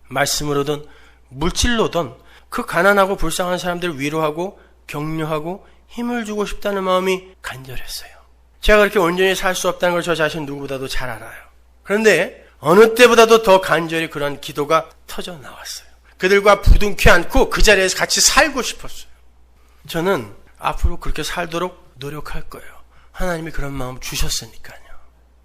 말씀으로든 물질로든 그 가난하고 불쌍한 사람들을 위로하고 격려하고 힘을 주고 싶다는 마음이 간절했어요. 제가 그렇게 온전히 살 수 없다는 걸 저 자신 누구보다도 잘 알아요. 그런데 어느 때보다도 더 간절히 그런 기도가 터져 나왔어요. 그들과 부둥켜 안고 그 자리에서 같이 살고 싶었어요. 저는 앞으로 그렇게 살도록 노력할 거예요. 하나님이 그런 마음 주셨으니까요.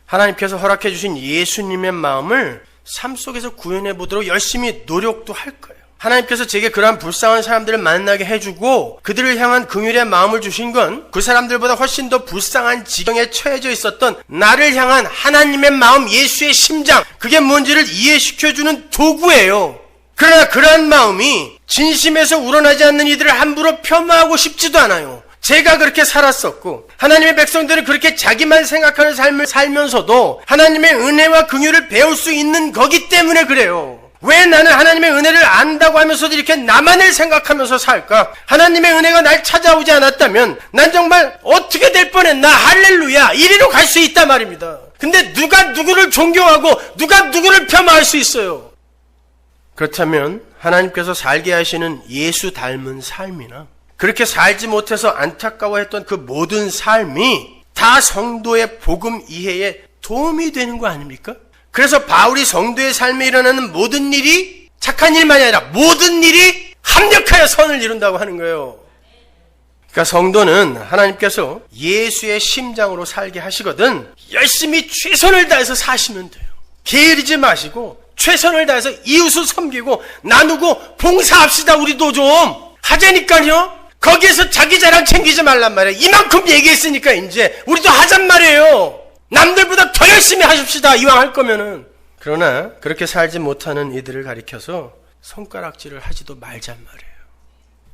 하나님께서 허락해 주신 예수님의 마음을 삶 속에서 구현해 보도록 열심히 노력도 할 거예요. 하나님께서 제게 그러한 불쌍한 사람들을 만나게 해주고 그들을 향한 긍휼의 마음을 주신 건 그 사람들보다 훨씬 더 불쌍한 지경에 처해져 있었던 나를 향한 하나님의 마음, 예수의 심장, 그게 뭔지를 이해시켜주는 도구예요. 그러나 그러한 마음이 진심에서 우러나지 않는 이들을 함부로 폄하하고 싶지도 않아요. 제가 그렇게 살았었고 하나님의 백성들은 그렇게 자기만 생각하는 삶을 살면서도 하나님의 은혜와 긍휼을 배울 수 있는 거기 때문에 그래요. 왜 나는 하나님의 은혜를 안다고 하면서도 이렇게 나만을 생각하면서 살까? 하나님의 은혜가 날 찾아오지 않았다면 난 정말 어떻게 될 뻔했나? 할렐루야! 이리로 갈 수 있단 말입니다. 근데 누가 누구를 존경하고 누가 누구를 폄하할 수 있어요? 그렇다면 하나님께서 살게 하시는 예수 닮은 삶이나 그렇게 살지 못해서 안타까워했던 그 모든 삶이 다 성도의 복음 이해에 도움이 되는 거 아닙니까? 그래서 바울이 성도의 삶에 일어나는 모든 일이 착한 일만이 아니라 모든 일이 합력하여 선을 이룬다고 하는 거예요. 그러니까 성도는 하나님께서 예수의 심장으로 살게 하시거든 열심히 최선을 다해서 사시면 돼요. 게으르지 마시고 최선을 다해서 이웃을 섬기고 나누고 봉사합시다. 우리도 좀 하자니까요. 거기에서 자기 자랑 챙기지 말란 말이에요. 이만큼 얘기했으니까 이제 우리도 하잔 말이에요. 남들보다 더 열심히 하십시다. 이왕 할 거면은. 그러나 그렇게 살지 못하는 이들을 가리켜서 손가락질을 하지도 말란 말이에요.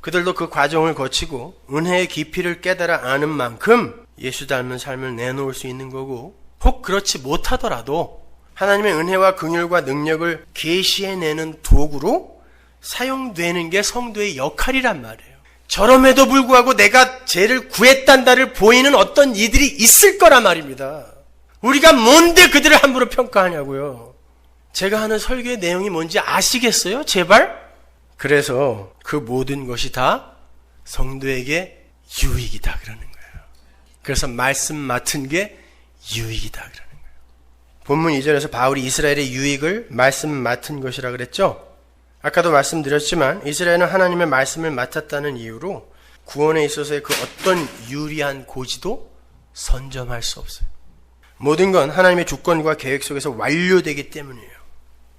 그들도 그 과정을 거치고 은혜의 깊이를 깨달아 아는 만큼 예수 닮은 삶을 내놓을 수 있는 거고, 혹 그렇지 못하더라도 하나님의 은혜와 긍휼과 능력을 계시해내는 도구로 사용되는 게 성도의 역할이란 말이에요. 저럼에도 불구하고 내가 죄를 구했단다를 보이는 어떤 이들이 있을 거란 말입니다. 우리가 뭔데 그들을 함부로 평가하냐고요. 제가 하는 설교의 내용이 뭔지 아시겠어요? 제발? 그래서 그 모든 것이 다 성도에게 유익이다 그러는 거예요. 그래서 말씀 맡은 게 유익이다 그러는 거예요. 본문 2절에서 바울이 이스라엘의 유익을 말씀 맡은 것이라 그랬죠? 아까도 말씀드렸지만 이스라엘은 하나님의 말씀을 맡았다는 이유로 구원에 있어서의 그 어떤 유리한 고지도 선점할 수 없어요. 모든 건 하나님의 주권과 계획 속에서 완료되기 때문이에요.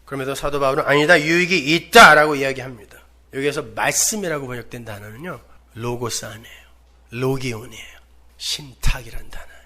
그럼에도 사도 바울은 아니다, 유익이 있다라고 이야기합니다. 여기에서 말씀이라고 번역된 단어는요, 로고스 아니에요. 로기온이에요. 신탁이란 단어예요.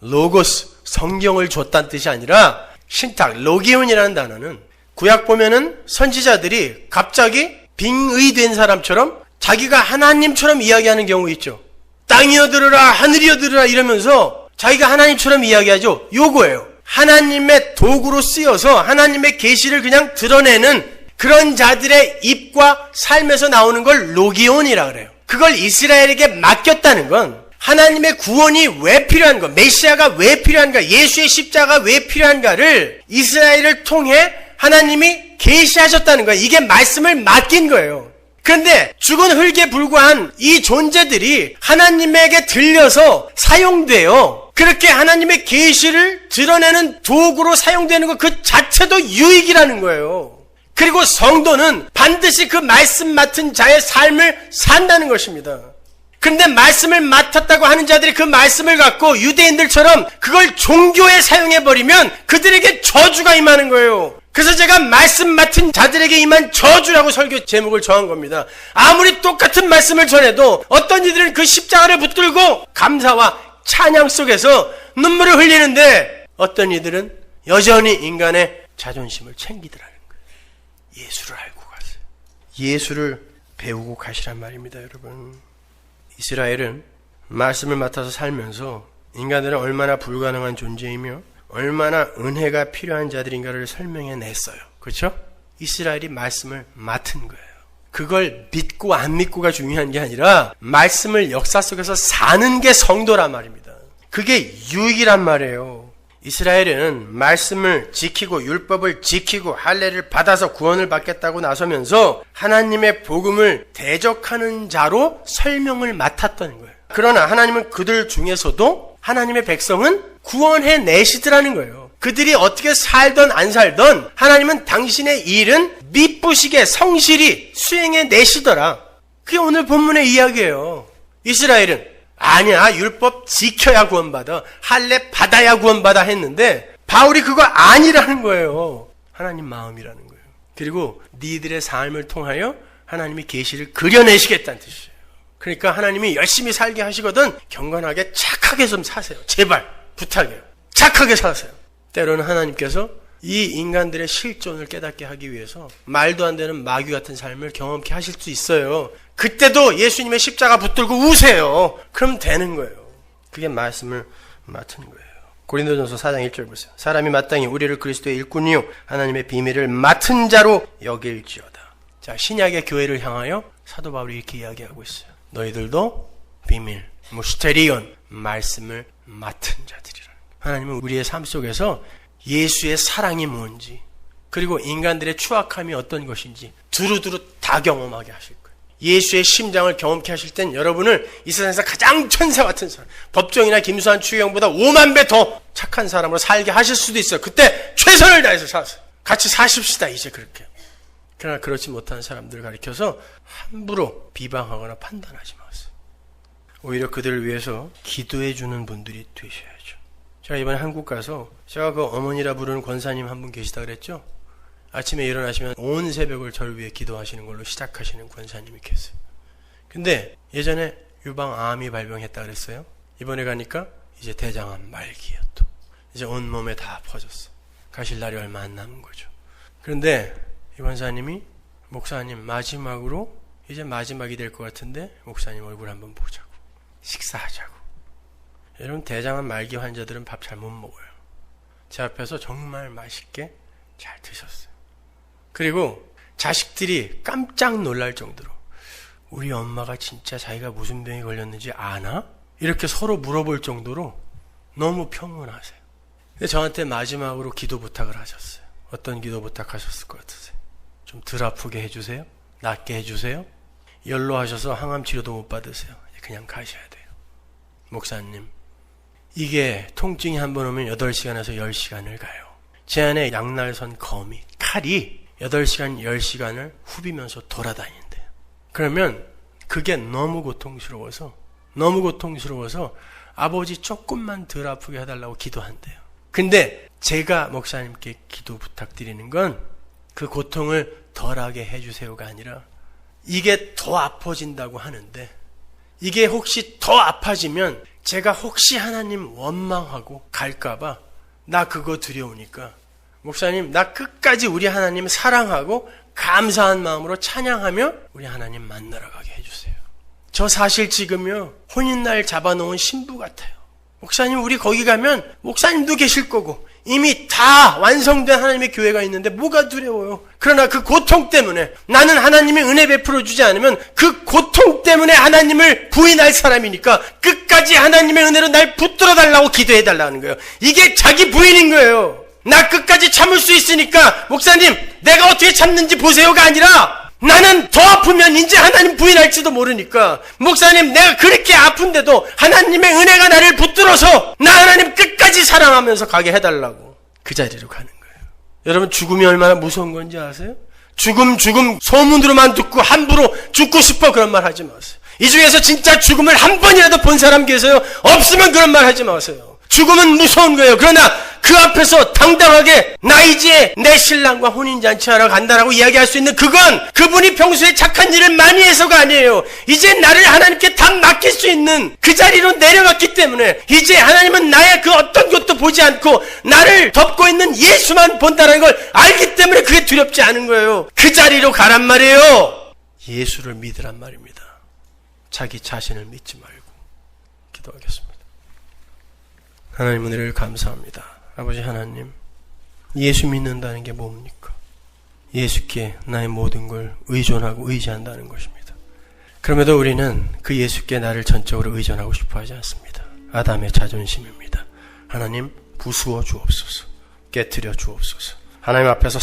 로고스, 성경을 줬다는 뜻이 아니라 신탁, 로기온이라는 단어는 구약 보면은 선지자들이 갑자기 빙의된 사람처럼 자기가 하나님처럼 이야기하는 경우 있죠. 땅이여 들으라, 하늘이여 들으라 이러면서 자기가 하나님처럼 이야기하죠. 요거예요. 하나님의 도구로 쓰여서 하나님의 계시를 그냥 드러내는 그런 자들의 입과 삶에서 나오는 걸 로기온이라 그래요. 그걸 이스라엘에게 맡겼다는 건 하나님의 구원이 왜 필요한가, 메시아가 왜 필요한가, 예수의 십자가가 왜 필요한가를 이스라엘을 통해 하나님이 계시하셨다는 거예요. 이게 말씀을 맡긴 거예요. 그런데 죽은 흙에 불과한 이 존재들이 하나님에게 들려서 사용돼요. 그렇게 하나님의 계시를 드러내는 도구로 사용되는 것 그 자체도 유익이라는 거예요. 그리고 성도는 반드시 그 말씀 맡은 자의 삶을 산다는 것입니다. 그런데 말씀을 맡았다고 하는 자들이 그 말씀을 갖고 유대인들처럼 그걸 종교에 사용해버리면 그들에게 저주가 임하는 거예요. 그래서 제가 말씀 맡은 자들에게 임한 저주라고 설교 제목을 정한 겁니다. 아무리 똑같은 말씀을 전해도 어떤 이들은 그 십자가를 붙들고 감사와 찬양 속에서 눈물을 흘리는데 어떤 이들은 여전히 인간의 자존심을 챙기더라는 거예요. 예수를 알고 가세요. 예수를 배우고 가시란 말입니다, 여러분. 이스라엘은 말씀을 맡아서 살면서 인간들은 얼마나 불가능한 존재이며 얼마나 은혜가 필요한 자들인가를 설명해냈어요. 그렇죠? 이스라엘이 말씀을 맡은 거예요. 그걸 믿고 안 믿고가 중요한 게 아니라 말씀을 역사 속에서 사는 게 성도란 말입니다. 그게 유익이란 말이에요. 이스라엘은 말씀을 지키고 율법을 지키고 할례를 받아서 구원을 받겠다고 나서면서 하나님의 복음을 대적하는 자로 설명을 맡았던 거예요. 그러나 하나님은 그들 중에서도 하나님의 백성은 구원해 내시더라는 거예요. 그들이 어떻게 살던 안 살던 하나님은 당신의 일은 미쁘시게 성실히 수행해 내시더라. 그게 오늘 본문의 이야기예요. 이스라엘은 아니야, 율법 지켜야 구원받아, 할례 받아야 구원받아 했는데 바울이 그거 아니라는 거예요. 하나님 마음이라는 거예요. 그리고 니들의 삶을 통하여 하나님이 계시를 그려내시겠다는 뜻이에요. 그러니까 하나님이 열심히 살게 하시거든 경건하게 착하게 좀 사세요. 제발 부탁해요. 착하게 사세요. 때로는 하나님께서 이 인간들의 실존을 깨닫게 하기 위해서 말도 안 되는 마귀 같은 삶을 경험케 하실 수 있어요. 그때도 예수님의 십자가 붙들고 우세요. 그럼 되는 거예요. 그게 말씀을 맡은 거예요. 고린도전서 4장 1절 보세요. 사람이 마땅히 우리를 그리스도의 일꾼이요 하나님의 비밀을 맡은 자로 여길지어다. 자, 신약의 교회를 향하여 사도 바울이 이렇게 이야기하고 있어요. 너희들도 비밀, 무스테리온, 말씀을 맡은 자들이라. 하나님은 우리의 삶 속에서 예수의 사랑이 뭔지, 그리고 인간들의 추악함이 어떤 것인지 두루두루 다 경험하게 하실 거예요. 예수의 심장을 경험케 하실 땐 여러분을 이 세상에서 가장 천사 같은 사람, 법정이나 김수환 추기경보다 5만 배 더 착한 사람으로 살게 하실 수도 있어요. 그때 최선을 다해서 사세요. 같이 사십시다, 이제 그렇게. 그러나 그렇지 못한 사람들을 가리켜서 함부로 비방하거나 판단하지 마세요. 오히려 그들을 위해서 기도해 주는 분들이 되셔야죠. 제가 이번에 한국 가서 제가 그 어머니라 부르는 권사님 한 분 계시다 그랬죠? 아침에 일어나시면 온 새벽을 저를 위해 기도하시는 걸로 시작하시는 권사님이 계세요. 근데 예전에 유방암이 발병했다 그랬어요. 이번에 가니까 이제 대장암 말기예요. 또 이제 온몸에 다 퍼졌어. 가실 날이 얼마 안 남은 거죠. 그런데 이 권사님이 목사님 마지막으로 이제 마지막이 될 것 같은데 목사님 얼굴 한번 보자고, 식사하자고. 여러분, 대장암 말기 환자들은 밥 잘 못 먹어요. 제 앞에서 정말 맛있게 잘 드셨어요. 그리고 자식들이 깜짝 놀랄 정도로 우리 엄마가 진짜 자기가 무슨 병이 걸렸는지 아나? 이렇게 서로 물어볼 정도로 너무 평온하세요. 근데 저한테 마지막으로 기도 부탁을 하셨어요. 어떤 기도 부탁하셨을 것 같으세요? 좀 덜 아프게 해주세요? 낫게 해주세요? 연로하셔서 항암 치료도 못 받으세요. 그냥 가셔야 돼요. 목사님, 이게 통증이 한 번 오면 8시간에서 10시간을 가요. 제 안에 양날선 거미, 칼이 8시간, 10시간을 후비면서 돌아다닌대요. 그러면 그게 너무 고통스러워서 아버지 조금만 덜 아프게 해달라고 기도한대요. 근데 제가 목사님께 기도 부탁드리는 건 그 고통을 덜하게 해주세요가 아니라 이게 더 아파진다고 하는데 이게 혹시 더 아파지면 제가 혹시 하나님 원망하고 갈까봐 나 그거 두려우니까 목사님, 나 끝까지 우리 하나님 사랑하고 감사한 마음으로 찬양하며 우리 하나님 만나러 가게 해주세요. 저 사실 지금요 혼인날 잡아놓은 신부 같아요. 목사님, 우리 거기 가면 목사님도 계실 거고 이미 다 완성된 하나님의 교회가 있는데 뭐가 두려워요. 그러나 그 고통 때문에 나는 하나님의 은혜 베풀어 주지 않으면 그 고통 때문에 하나님을 부인할 사람이니까 끝까지 하나님의 은혜로 날 붙들어 달라고 기도해 달라는 거예요. 이게 자기 부인인 거예요. 나 끝까지 참을 수 있으니까 목사님 내가 어떻게 참는지 보세요가 아니라 나는 더 아프면 이제 하나님 부인할지도 모르니까 목사님 내가 그렇게 아픈데도 하나님의 은혜가 나를 붙들어서 나 하나님 끝까지 사랑하면서 가게 해달라고 그 자리로 가는 거예요. 여러분, 죽음이 얼마나 무서운 건지 아세요? 죽음 소문으로만 듣고 함부로 죽고 싶어 그런 말 하지 마세요. 이 중에서 진짜 죽음을 한 번이라도 본 사람 계세요? 없으면 그런 말 하지 마세요. 죽음은 무서운 거예요. 그러나 그 앞에서 당당하게 나 이제 내 신랑과 혼인잔치하러 간다라고 이야기할 수 있는 그건 그분이 평소에 착한 일을 많이 해서가 아니에요. 이제 나를 하나님께 다 맡길 수 있는 그 자리로 내려갔기 때문에 이제 하나님은 나의 그 어떤 것도 보지 않고 나를 덮고 있는 예수만 본다는 걸 알기 때문에 그게 두렵지 않은 거예요. 그 자리로 가란 말이에요. 예수를 믿으란 말입니다. 자기 자신을 믿지 말고. 기도하겠습니다. 하나님 은혜를 감사합니다. 아버지 하나님, 예수 믿는다는 게 뭡니까? 예수께 나의 모든 걸 의존하고 의지한다는 것입니다. 그럼에도 우리는 그 예수께 나를 전적으로 의존하고 싶어 하지 않습니다. 아담의 자존심입니다. 하나님, 부수어 주옵소서. 깨트려 주옵소서. 하나님 앞에서